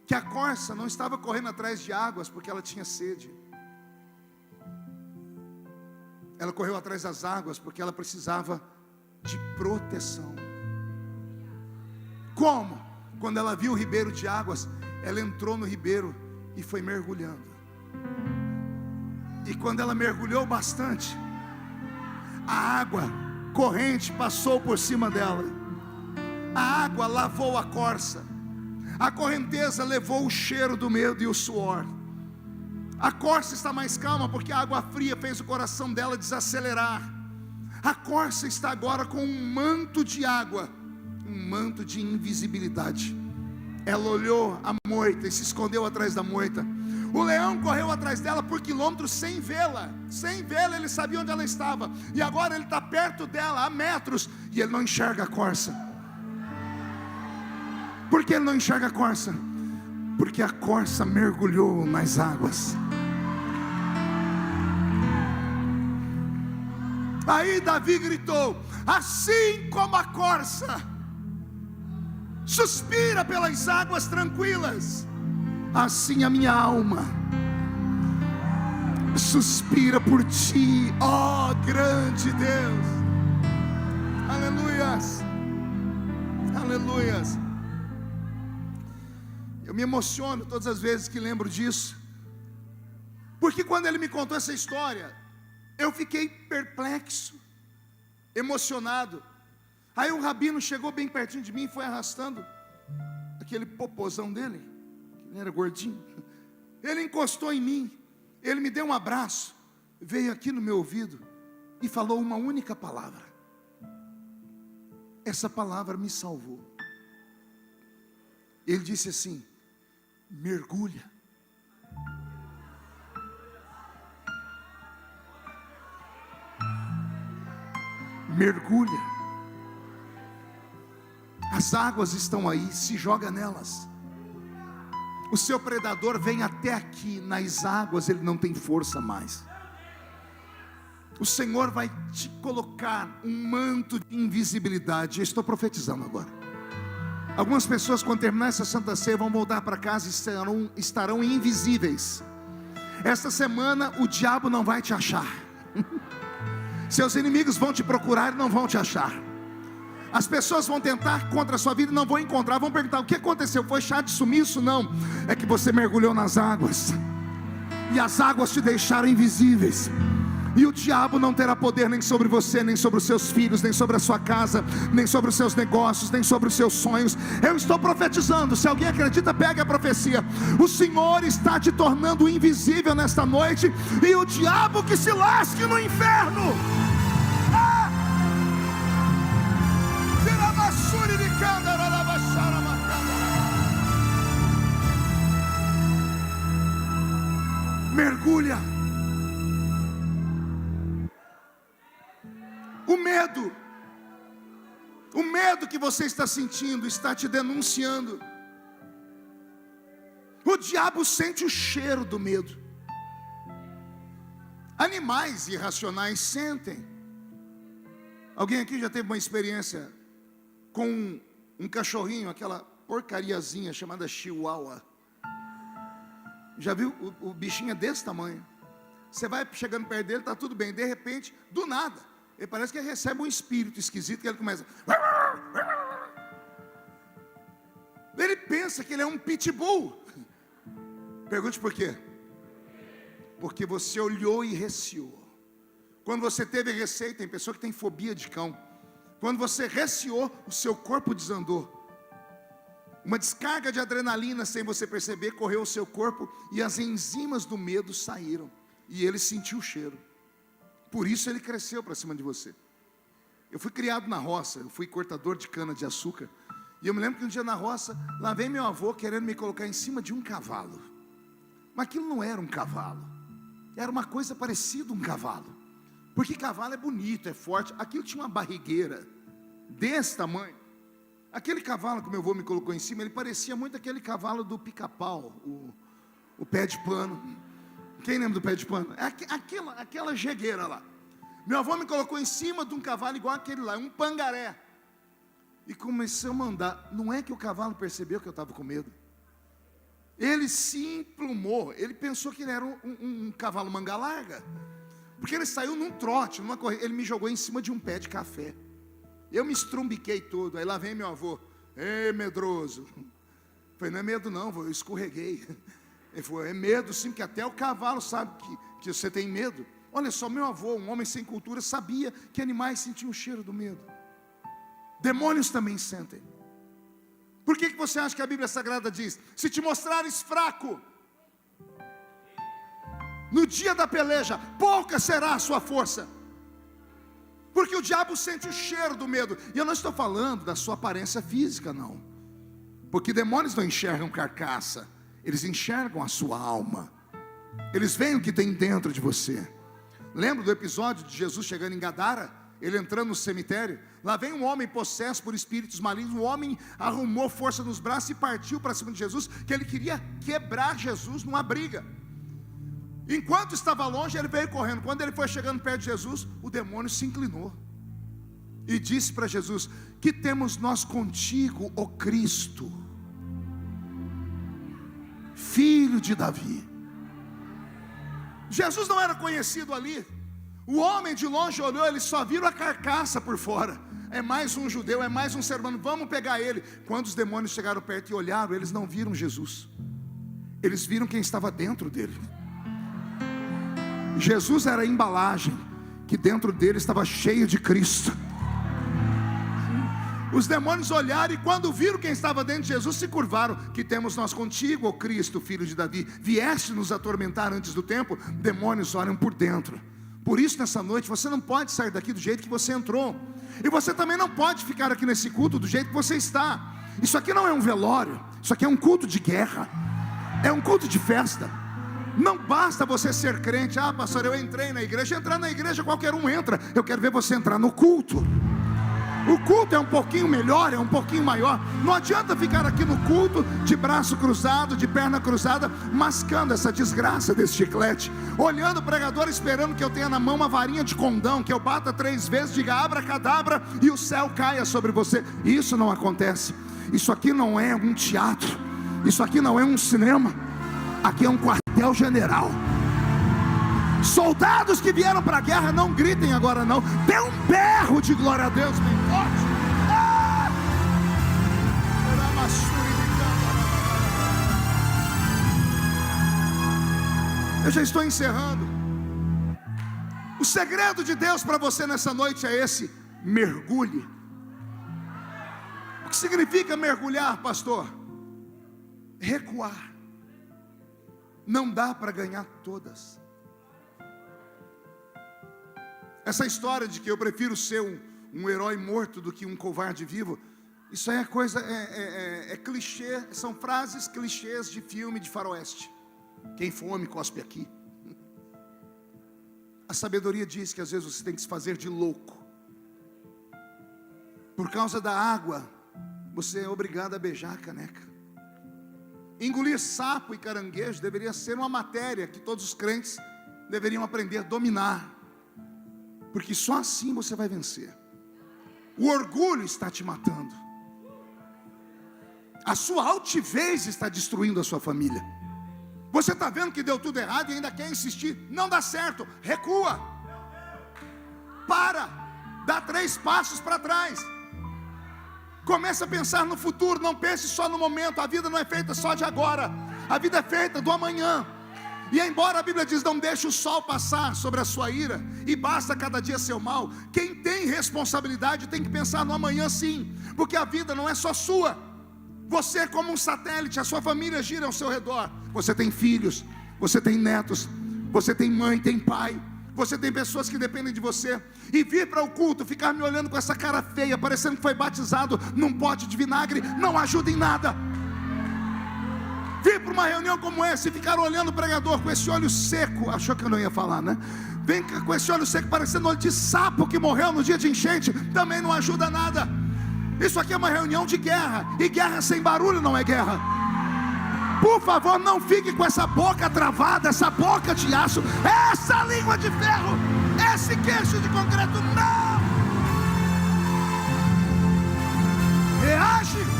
que a corça não estava correndo atrás de águas porque ela tinha sede. Ela correu atrás das águas porque ela precisava de proteção. Como? Quando ela viu o ribeiro de águas, ela entrou no ribeiro e foi mergulhando. E quando ela mergulhou bastante, a água corrente passou por cima dela. A água lavou a corça. A correnteza levou o cheiro do medo e o suor. A corça está mais calma porque a água fria fez o coração dela desacelerar. A corça está agora com um manto de água, um manto de invisibilidade. Ela olhou a moita e se escondeu atrás da moita. O leão correu atrás dela por quilômetros sem vê-la. Sem vê-la, ele sabia onde ela estava. E agora ele está perto dela, a metros, e ele não enxerga a corça. Por que ele não enxerga a corça? Porque a corça mergulhou nas águas. Aí Davi gritou: assim como a corça suspira pelas águas tranquilas, assim a minha alma suspira por ti, ó grande Deus. Aleluias, aleluias. Eu me emociono todas as vezes que lembro disso, porque quando ele me contou essa história, eu fiquei perplexo, emocionado. Aí o rabino chegou bem pertinho de mim e foi arrastando aquele popozão dele, ele era gordinho. Ele encostou em mim, ele me deu um abraço, veio aqui no meu ouvido e falou uma única palavra: essa palavra me salvou. Ele disse assim: mergulha. Mergulha. As águas estão aí, se joga nelas. O seu predador vem até aqui, nas águas ele não tem força mais. O Senhor vai te colocar um manto de invisibilidade. Eu estou profetizando agora. Algumas pessoas, quando terminar essa Santa Ceia, vão voltar para casa e estarão invisíveis. Esta semana o diabo não vai te achar. Seus inimigos vão te procurar e não vão te achar. As pessoas vão tentar contra a sua vida e não vão encontrar. Vão perguntar: o que aconteceu? Foi chá de sumiço? Não, é que você mergulhou nas águas, e as águas te deixaram invisíveis. E o diabo não terá poder nem sobre você, nem sobre os seus filhos, nem sobre a sua casa, nem sobre os seus negócios, nem sobre os seus sonhos. Eu estou profetizando. Se alguém acredita, pegue a profecia. O Senhor está te tornando invisível nesta noite, e o diabo que se lasque no inferno. Mergulha. O medo que você está sentindo está te denunciando. O diabo sente o cheiro do medo. Animais irracionais sentem. Alguém aqui já teve uma experiência com um cachorrinho, aquela porcariazinha chamada chihuahua? Já viu? O bichinho é desse tamanho. Você vai chegando perto dele, está tudo bem. De repente, do nada, ele parece que ele recebe um espírito esquisito, que ele começa. Ele pensa que ele é um pitbull. Pergunte por quê? Porque você olhou e receou. Quando você teve receio, tem pessoa que tem fobia de cão. Quando você receou, o seu corpo desandou. Uma descarga de adrenalina, sem você perceber, correu o seu corpo, e as enzimas do medo saíram, e ele sentiu o cheiro. Por isso ele cresceu para cima de você. Eu fui criado na roça, eu fui cortador de cana de açúcar, e eu me lembro que um dia na roça, lá vem meu avô querendo me colocar em cima de um cavalo. Mas aquilo não era um cavalo, era uma coisa parecida um cavalo, porque cavalo é bonito, é forte. Aquilo tinha uma barrigueira desse tamanho. Aquele cavalo que meu avô me colocou em cima, ele parecia muito aquele cavalo do Pica-Pau, o pé de pano. Quem lembra do pé de pano? Aquela jegueira lá. Meu avô me colocou em cima de um cavalo igual aquele lá, um pangaré. E comecei a mandar. Não é que o cavalo percebeu que eu estava com medo. Ele se emplumou. Ele pensou que ele era um cavalo manga larga. Porque ele saiu num trote, numa corrida. Ele me jogou em cima de um pé de café. Eu me estrumbiquei todo. Aí lá vem meu avô: ei, medroso. Eu falei: não é medo não, vô, eu escorreguei. Ele falou: é medo sim, porque até o cavalo sabe que você tem medo. Olha só, meu avô, um homem sem cultura, sabia que animais sentiam o cheiro do medo. Demônios também sentem. Por que você acha que a Bíblia Sagrada diz: se te mostrares fraco, no dia da peleja, pouca será a sua força? Porque o diabo sente o cheiro do medo. E eu não estou falando da sua aparência física, não. Porque demônios não enxergam carcaça, eles enxergam a sua alma. Eles veem o que tem dentro de você. Lembra do episódio de Jesus chegando em Gadara? Ele entrando no cemitério. Lá vem um homem possesso por espíritos malignos. O homem arrumou força nos braços e partiu para cima de Jesus, que ele queria quebrar Jesus numa briga. Enquanto estava longe, ele veio correndo. Quando ele foi chegando perto de Jesus, o demônio se inclinou e disse para Jesus: que temos nós contigo, ó Cristo, filho de Davi? Jesus não era conhecido ali. O homem de longe olhou, ele só viu a carcaça por fora. É mais um judeu, é mais um ser humano, vamos pegar ele. Quando os demônios chegaram perto e olharam, eles não viram Jesus, eles viram quem estava dentro dele. Jesus era a embalagem, que dentro dele estava cheio de Cristo. Os demônios olharam e quando viram quem estava dentro de Jesus, se curvaram. Que temos nós contigo, ó Cristo, filho de Davi? Vieste nos atormentar antes do tempo? Demônios olham por dentro. Por isso, nessa noite, você não pode sair daqui do jeito que você entrou. E você também não pode ficar aqui nesse culto do jeito que você está. Isso aqui não é um velório. Isso aqui é um culto de guerra. É um culto de festa. Não basta você ser crente. Ah, pastor, eu entrei na igreja. Entrar na igreja qualquer um entra. Eu quero ver você entrar no culto. O culto é um pouquinho melhor, é um pouquinho maior. Não adianta ficar aqui no culto de braço cruzado, de perna cruzada, mascando essa desgraça desse chiclete, olhando o pregador, esperando que eu tenha na mão uma varinha de condão, que eu bata 3 vezes, diga abracadabra e o céu caia sobre você. Isso não acontece. Isso aqui não é um teatro. Isso aqui não é um cinema. Aqui é um quartel-general. Soldados que vieram para a guerra, não gritem agora não. Dê um berro de glória a Deus bem forte. Ah! Eu já estou encerrando. O segredo de Deus para você nessa noite é esse: mergulhe. O que significa mergulhar, pastor? Recuar. Não dá para ganhar todas. Essa história de que eu prefiro ser um herói morto do que um covarde vivo, isso aí é coisa, é clichê, são frases clichês de filme de faroeste. Quem fome cospe aqui. A sabedoria diz que às vezes você tem que se fazer de louco. Por causa da água, você é obrigado a beijar a caneca. Engolir sapo e caranguejo deveria ser uma matéria que todos os crentes deveriam aprender a dominar. Porque só assim você vai vencer. O orgulho está te matando. A sua altivez está destruindo a sua família. Você está vendo que deu tudo errado e ainda quer insistir. Não dá certo, recua. Para, dá 3 passos para trás. Começa a pensar no futuro, não pense só no momento. A vida não é feita só de agora. A vida é feita do amanhã. E embora a Bíblia diz, não deixe o sol passar sobre a sua ira, e basta cada dia seu mal, quem tem responsabilidade tem que pensar no amanhã sim, porque a vida não é só sua. Você é como um satélite, a sua família gira ao seu redor. Você tem filhos, você tem netos, você tem mãe, tem pai, você tem pessoas que dependem de você. E vir para o culto, ficar me olhando com essa cara feia, parecendo que foi batizado num pote de vinagre, não ajuda em nada. Vir para uma reunião como essa e ficar olhando o pregador com esse olho seco. Achou que eu não ia falar, né? Vem com esse olho seco parecendo olho de sapo que morreu no dia de enchente. Também não ajuda nada. Isso aqui é uma reunião de guerra. E guerra sem barulho não é guerra. Por favor, não fique com essa boca travada, essa boca de aço, essa língua de ferro, esse queixo de concreto. Não! Reage.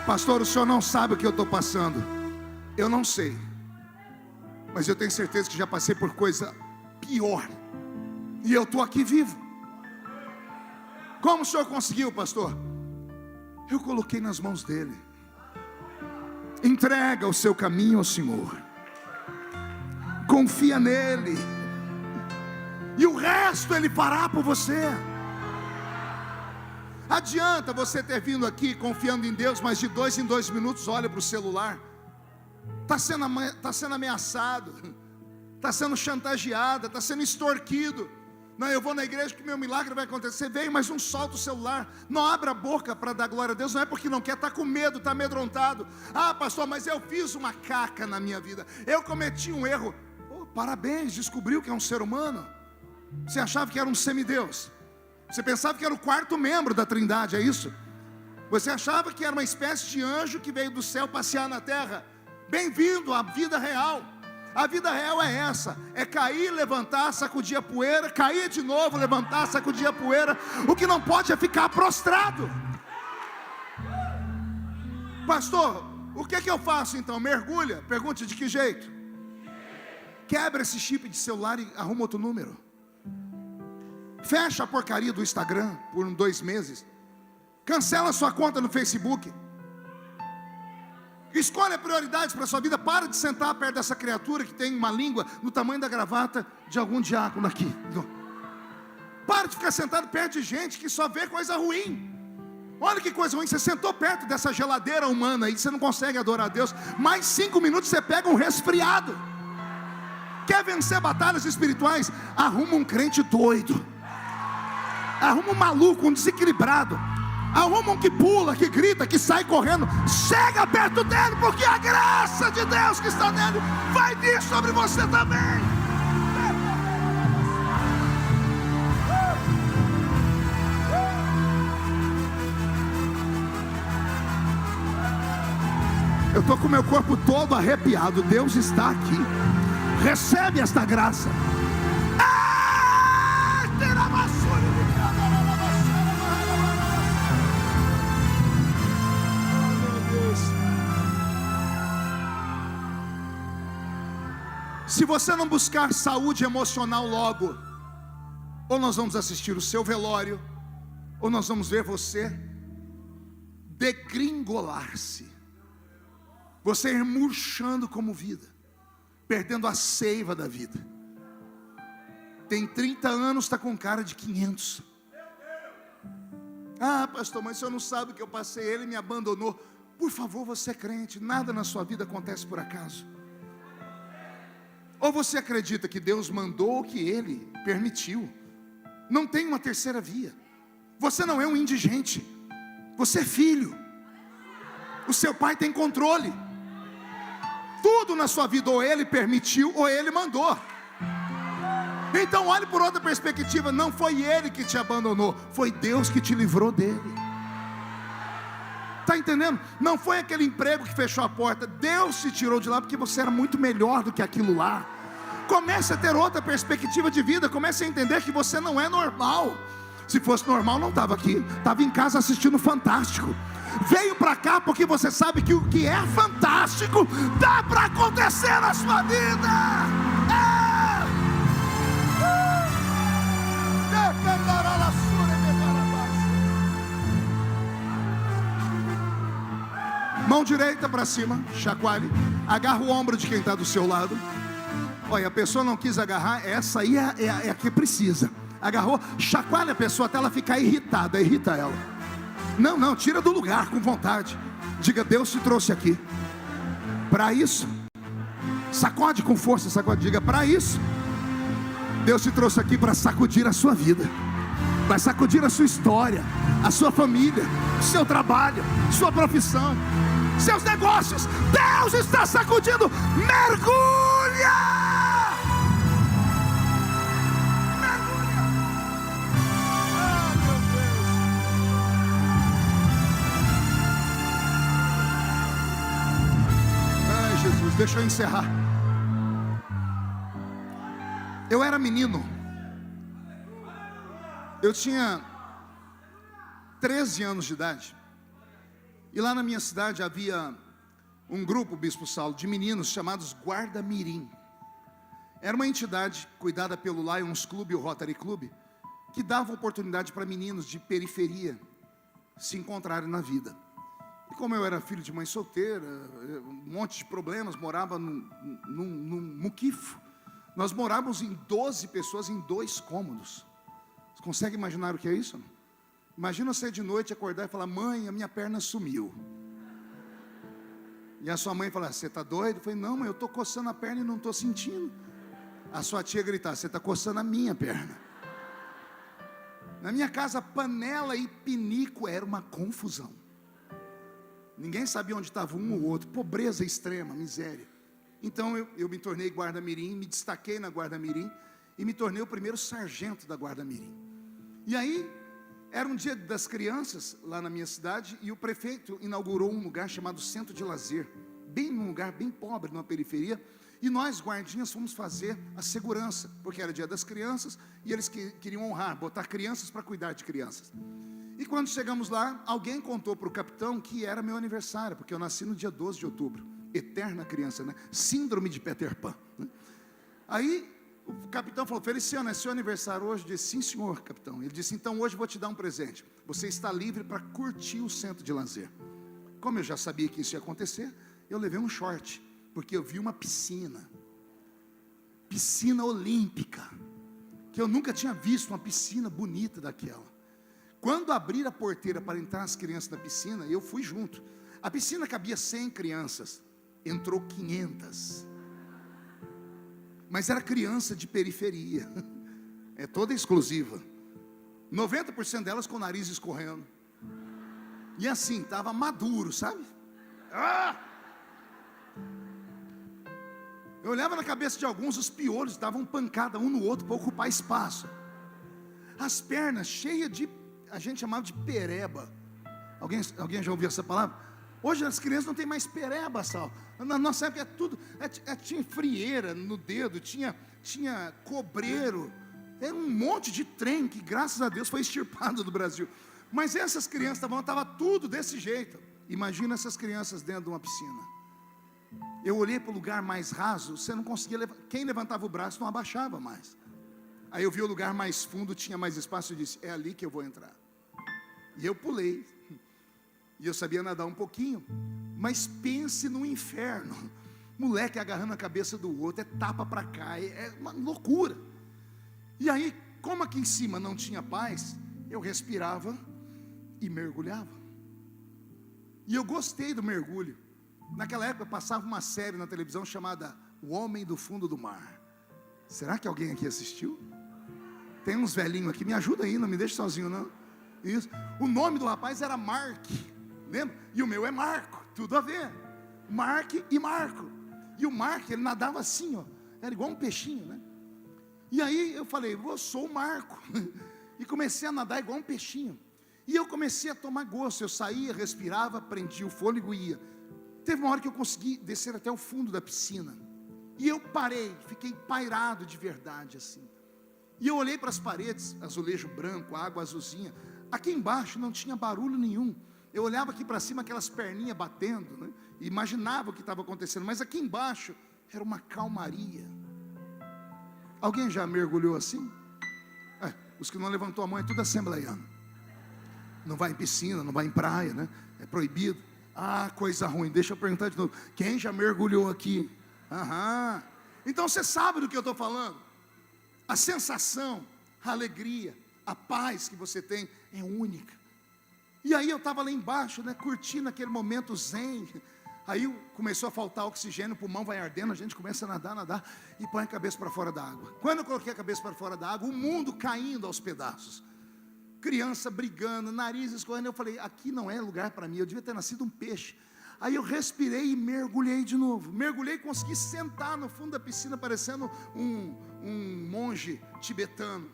Pastor, o senhor não sabe o que eu estou passando. Eu não sei, mas eu tenho certeza que já passei por coisa pior, e eu estou aqui vivo. Como o senhor conseguiu, pastor? Eu coloquei nas mãos dele. Entrega o seu caminho ao Senhor, confia nele, e o resto ele fará por você. Adianta você ter vindo aqui confiando em Deus, mas de 2 em 2 minutos olha para o celular. Está sendo ameaçado, está sendo chantageada, está sendo extorquido. Não, eu vou na igreja que meu milagre vai acontecer. Veio, mas não solta o celular. Não abre a boca para dar glória a Deus. Não é porque não quer, está com medo, está amedrontado. Ah, pastor, mas eu fiz uma caca na minha vida. Eu cometi um erro. Oh, parabéns, descobriu que é um ser humano. Você achava que era um semideus. Você pensava que era o 4º membro da Trindade, é isso? Você achava que era uma espécie de anjo que veio do céu passear na terra. Bem-vindo à vida real. A vida real é essa: é cair, levantar, sacudir a poeira, cair de novo, levantar, sacudir a poeira. O que não pode é ficar prostrado. Pastor, o que é que eu faço então? Mergulha? Pergunte: de que jeito? Quebra esse chip de celular e arruma outro número. Fecha a porcaria do Instagram por 2 meses. Cancela sua conta no Facebook. Escolha prioridades para a sua vida. Para de sentar perto dessa criatura que tem uma língua no tamanho da gravata de algum diácono aqui. Para de ficar sentado perto de gente que só vê coisa ruim. Olha que coisa ruim, você sentou perto dessa geladeira humana aí, você não consegue adorar a Deus. Mais 5 minutos você pega um resfriado. Quer vencer batalhas espirituais? Arruma um crente doido, arruma um maluco, um desequilibrado, arruma um que pula, que grita, que sai correndo. Chega perto dele, porque a graça de Deus que está nele vai vir sobre você também. Eu estou com meu corpo todo arrepiado. Deus está aqui. Recebe esta graça. Se você não buscar saúde emocional logo, ou nós vamos assistir o seu velório, ou nós vamos ver você degringolar-se, você ir murchando como vida, perdendo a seiva da vida. Tem 30 anos, está com cara de 500. Ah, pastor, mas o senhor não sabe o que eu passei, ele me abandonou. Por favor, você é crente, nada na sua vida acontece por acaso. Ou você acredita que Deus mandou o que Ele permitiu? Não tem uma terceira via. Você não é um indigente, você é filho. O seu pai tem controle. Tudo na sua vida ou Ele permitiu ou Ele mandou. Então olhe por outra perspectiva. Não foi Ele que te abandonou, foi Deus que te livrou dele. Está entendendo? Não foi aquele emprego que fechou a porta. Deus te tirou de lá porque você era muito melhor do que aquilo lá. Comece a ter outra perspectiva de vida. Comece a entender que você não é normal. Se fosse normal não estava aqui, estava em casa assistindo Fantástico. Veio para cá porque você sabe que o que é fantástico dá para acontecer na sua vida. Mão direita para cima, chacoalhe. Agarra o ombro de quem está do seu lado. Olha, a pessoa não quis agarrar, essa aí é a que precisa. Agarrou, chacoalha a pessoa até ela ficar irritada, irrita ela. Não, tira do lugar com vontade. Diga, Deus te trouxe aqui para isso. Sacode com força, sacode, diga, para isso. Deus te trouxe aqui para sacudir a sua vida. Vai sacudir a sua história, a sua família, o seu trabalho, sua profissão, seus negócios. Deus está sacudindo. Mergulha! Deixa eu encerrar. Eu era menino. Eu tinha 13 anos de idade. E lá na minha cidade havia um grupo, Bispo Saulo, de meninos chamados Guarda-Mirim. Era uma entidade cuidada pelo Lions Club e o Rotary Club, que dava oportunidade para meninos de periferia se encontrarem na vida. E como eu era filho de mãe solteira, um monte de problemas, morava num muquifo. Nós morávamos em 12 pessoas em 2 cômodos. Você consegue imaginar o que é isso? Imagina você de noite acordar e falar, mãe, a minha perna sumiu. E a sua mãe falar, você está doido? Eu falei, não, mãe, eu estou coçando a perna e não estou sentindo. A sua tia gritar, você está coçando a minha perna. Na minha casa, panela e pinico era uma confusão. Ninguém sabia onde estava um ou outro. Pobreza extrema, miséria. Então eu me tornei guarda-mirim, me destaquei na guarda-mirim e me tornei o primeiro sargento da guarda-mirim. E aí, era um dia das crianças lá na minha cidade e o prefeito inaugurou um lugar chamado Centro de Lazer, bem num lugar bem pobre, numa periferia. E nós, guardinhas, fomos fazer a segurança, porque era dia das crianças e eles queriam honrar, botar crianças para cuidar de crianças. E quando chegamos lá, alguém contou para o capitão que era meu aniversário, porque eu nasci no dia 12 de outubro, eterna criança, né? Síndrome de Peter Pan, né? Aí o capitão falou, Feliciano, é seu aniversário hoje? Eu disse, sim senhor, capitão. Ele disse, então hoje eu vou te dar um presente, você está livre para curtir o centro de lazer. Como eu já sabia que isso ia acontecer, eu levei um short, porque eu vi uma piscina olímpica, que eu nunca tinha visto uma piscina bonita daquela. Quando abrir a porteira para entrar as crianças na piscina, eu fui junto. A piscina cabia 100 crianças, entrou 500. mas era criança de periferia, é toda exclusiva, 90% delas com o nariz escorrendo, e assim, estava maduro, sabe? Eu olhava na cabeça de alguns, os piolhos davam pancada um no outro para ocupar espaço, as pernas cheias de, a gente chamava de pereba. Alguém já ouviu essa palavra? Hoje as crianças não têm mais pereba, Sal. Na nossa época tudo, tinha frieira no dedo, tinha cobreiro, era um monte de trem que graças a Deus foi extirpado do Brasil. Mas essas crianças estavam tudo desse jeito. Imagina essas crianças dentro de uma piscina. Eu olhei para o lugar mais raso, você não conseguia levantar, quem levantava o braço não abaixava mais. Aí eu vi o lugar mais fundo, tinha mais espaço, e disse, é ali que eu vou entrar. E eu pulei, e eu sabia nadar um pouquinho, mas pense no inferno, moleque agarrando a cabeça do outro, é tapa para cá, é uma loucura. E aí, como aqui em cima não tinha paz, eu respirava e mergulhava, e eu gostei do mergulho. Naquela época passava uma série na televisão chamada O Homem do Fundo do Mar. Será que alguém aqui assistiu? Tem uns velhinhos aqui, me ajuda aí, não me deixe sozinho não. Isso. O nome do rapaz era Mark, lembra? E o meu é Marco, tudo a ver. Mark e Marco. E o Mark, ele nadava assim, ó, era igual um peixinho, né? E aí eu falei, eu sou o Marco. E comecei a nadar igual um peixinho. E eu comecei a tomar gosto, eu saía, respirava, prendia o fôlego e ia. Teve uma hora que eu consegui descer até o fundo da piscina, e eu parei, fiquei pairado de verdade assim. E eu olhei para as paredes, azulejo branco, água azulzinha. Aqui embaixo não tinha barulho nenhum. Eu olhava aqui para cima, aquelas perninhas batendo, né? E imaginava o que estava acontecendo. Mas aqui embaixo era uma calmaria. Alguém já mergulhou assim? Os que não levantou a mão é tudo assembleiano. Não vai em piscina, não vai em praia, né? É proibido. Coisa ruim, deixa eu perguntar de novo. Quem já mergulhou aqui? Então você sabe do que eu estou falando. A sensação, a alegria, a paz que você tem é única. E aí eu estava lá embaixo, né, curtindo aquele momento zen. Aí começou a faltar oxigênio, o pulmão vai ardendo, a gente começa a nadar, e põe a cabeça para fora da água. Quando eu coloquei a cabeça para fora da água, o mundo caindo aos pedaços. Criança brigando, nariz escorrendo, eu falei, aqui não é lugar para mim, eu devia ter nascido um peixe. Aí eu respirei e mergulhei de novo. Mergulhei e consegui sentar no fundo da piscina, parecendo um monge tibetano.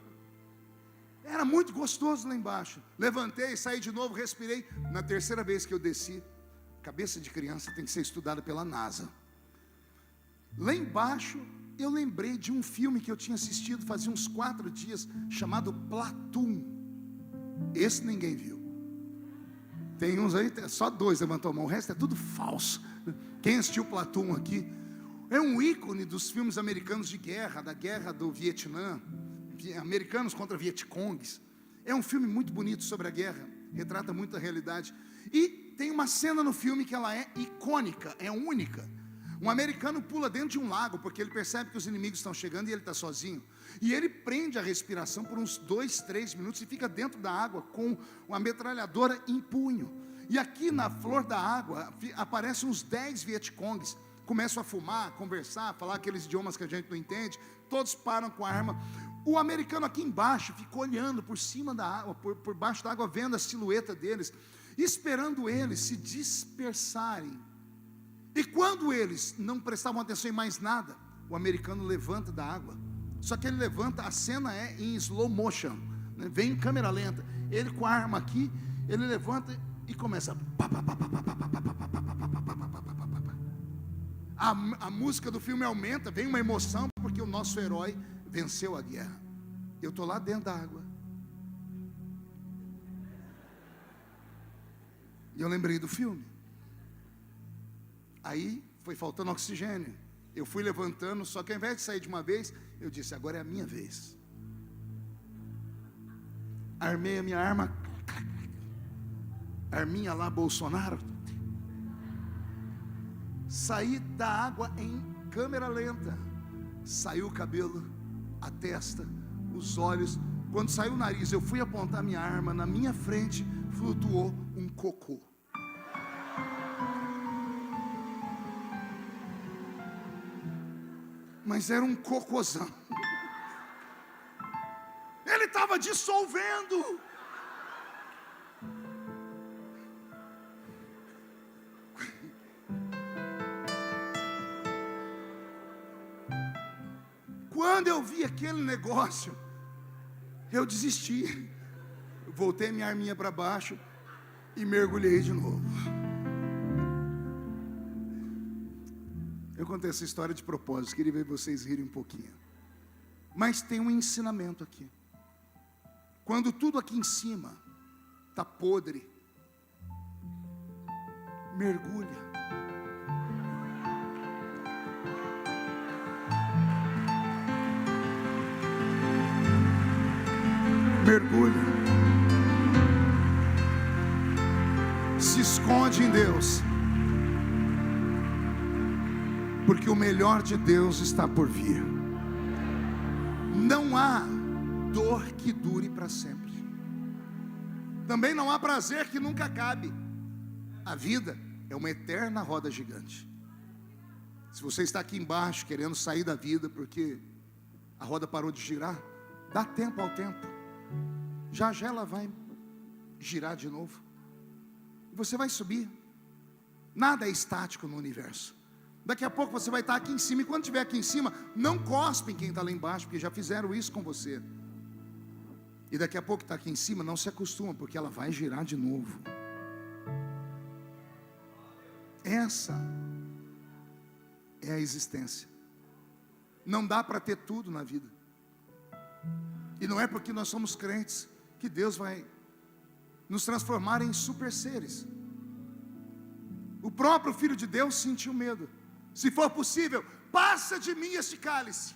Era muito gostoso lá embaixo. Levantei, saí de novo, respirei. Na terceira vez que eu desci, cabeça de criança tem que ser estudada pela NASA. Lá embaixo, eu lembrei de um filme que eu tinha assistido fazia uns 4 dias, chamado Platoon. Esse ninguém viu. Tem uns aí, só 2 levantou a mão, o resto é tudo falso. Quem assistiu Platoon aqui? É um ícone dos filmes americanos de guerra, da guerra do Vietnã, americanos contra Vietcongues. É um filme muito bonito sobre a guerra, retrata muito a realidade. E tem uma cena no filme que ela é icônica, é única. Um americano pula dentro de um lago, porque ele percebe que os inimigos estão chegando e ele está sozinho. E ele prende a respiração por uns 2, 3 minutos e fica dentro da água com uma metralhadora em punho. E aqui na flor da água aparecem uns 10 Vietcongues. Começam a fumar, a conversar, a falar aqueles idiomas que a gente não entende. Todos param com a arma. O americano aqui embaixo ficou olhando por cima da água, por baixo da água, vendo a silhueta deles, esperando eles se dispersarem. E quando eles não prestavam atenção em mais nada, o americano levanta da água. Só que ele levanta, a cena é em slow motion, né? Vem em câmera lenta. Ele com a arma aqui, ele levanta e começa. A música do filme aumenta, vem uma emoção, porque o nosso herói venceu a guerra. Eu estou lá dentro da água. E eu lembrei do filme. Aí foi faltando oxigênio. Eu fui levantando, só que ao invés de sair de uma vez, eu disse, agora é a minha vez. Armei a minha arma, arminha lá Bolsonaro. Saí da água em câmera lenta. Saiu o cabelo, a testa, os olhos. Quando saiu o nariz, eu fui apontar minha arma, na minha frente flutuou um cocô. mas era um cocôzão. Ele estava dissolvendo. Quando eu vi aquele negócio, eu desisti. Voltei minha arminha para baixo e mergulhei de novo. Eu contei essa história de propósito, queria ver vocês rirem um pouquinho. Mas tem um ensinamento aqui. Quando tudo aqui em cima está podre, mergulha. Mergulha. Se esconde em Deus, porque o melhor de Deus está por vir. Não há dor que dure para sempre. Também não há prazer que nunca acabe. A vida é uma eterna roda gigante. Se você está aqui embaixo querendo sair da vida porque a roda parou de girar, dá tempo ao tempo. Já já ela vai girar de novo. E você vai subir. Nada é estático no universo. Daqui a pouco você vai estar aqui em cima. E quando estiver aqui em cima, não cospe em quem está lá embaixo, porque já fizeram isso com você. E daqui a pouco está aqui em cima, não se acostuma, porque ela vai girar de novo. Essa é a existência. Não dá para ter tudo na vida. E não é porque nós somos crentes que Deus vai nos transformar em super seres. O próprio Filho de Deus sentiu medo. Se for possível, passa de mim este cálice.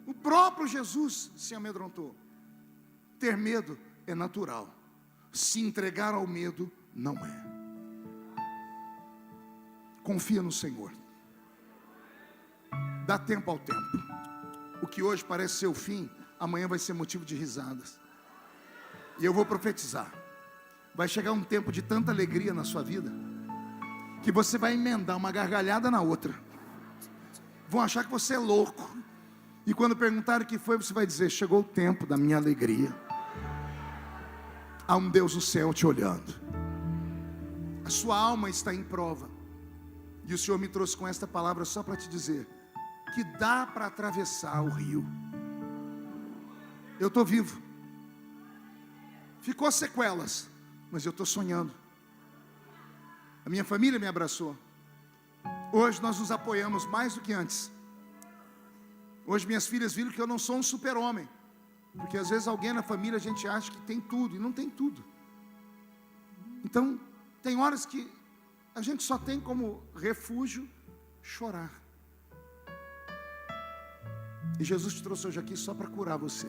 O próprio Jesus se amedrontou. Ter medo é natural. Se entregar ao medo, não é. Confia no Senhor. Dá tempo ao tempo. O que hoje parece ser o fim, amanhã vai ser motivo de risadas. E eu vou profetizar. Vai chegar um tempo de tanta alegria na sua vida, que você vai emendar uma gargalhada na outra. Vão achar que você é louco. E quando perguntarem o que foi, você vai dizer: chegou o tempo da minha alegria. Há um Deus no céu te olhando. A sua alma está em prova. E o Senhor me trouxe com esta palavra só para te dizer que dá para atravessar o rio. Eu estou vivo. Ficou sequelas, mas eu estou sonhando. A minha família me abraçou. Hoje nós nos apoiamos mais do que antes. Hoje minhas filhas viram que eu não sou um super-homem. Porque às vezes alguém na família a gente acha que tem tudo, e não tem tudo. Então, tem horas que a gente só tem como refúgio chorar. E Jesus te trouxe hoje aqui só para curar você.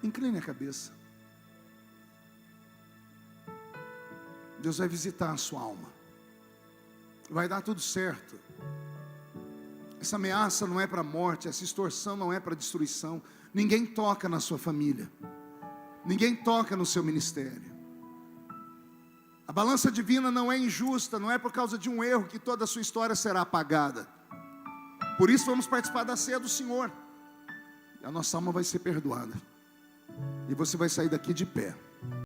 Incline a cabeça. Deus vai visitar a sua alma. Vai dar tudo certo. Essa ameaça não é para a morte, essa extorsão não é para destruição. Ninguém toca na sua família. Ninguém toca no seu ministério. A balança divina não é injusta, não é por causa de um erro que toda a sua história será apagada. Por isso vamos participar da ceia do Senhor. E a nossa alma vai ser perdoada. E você vai sair daqui de pé.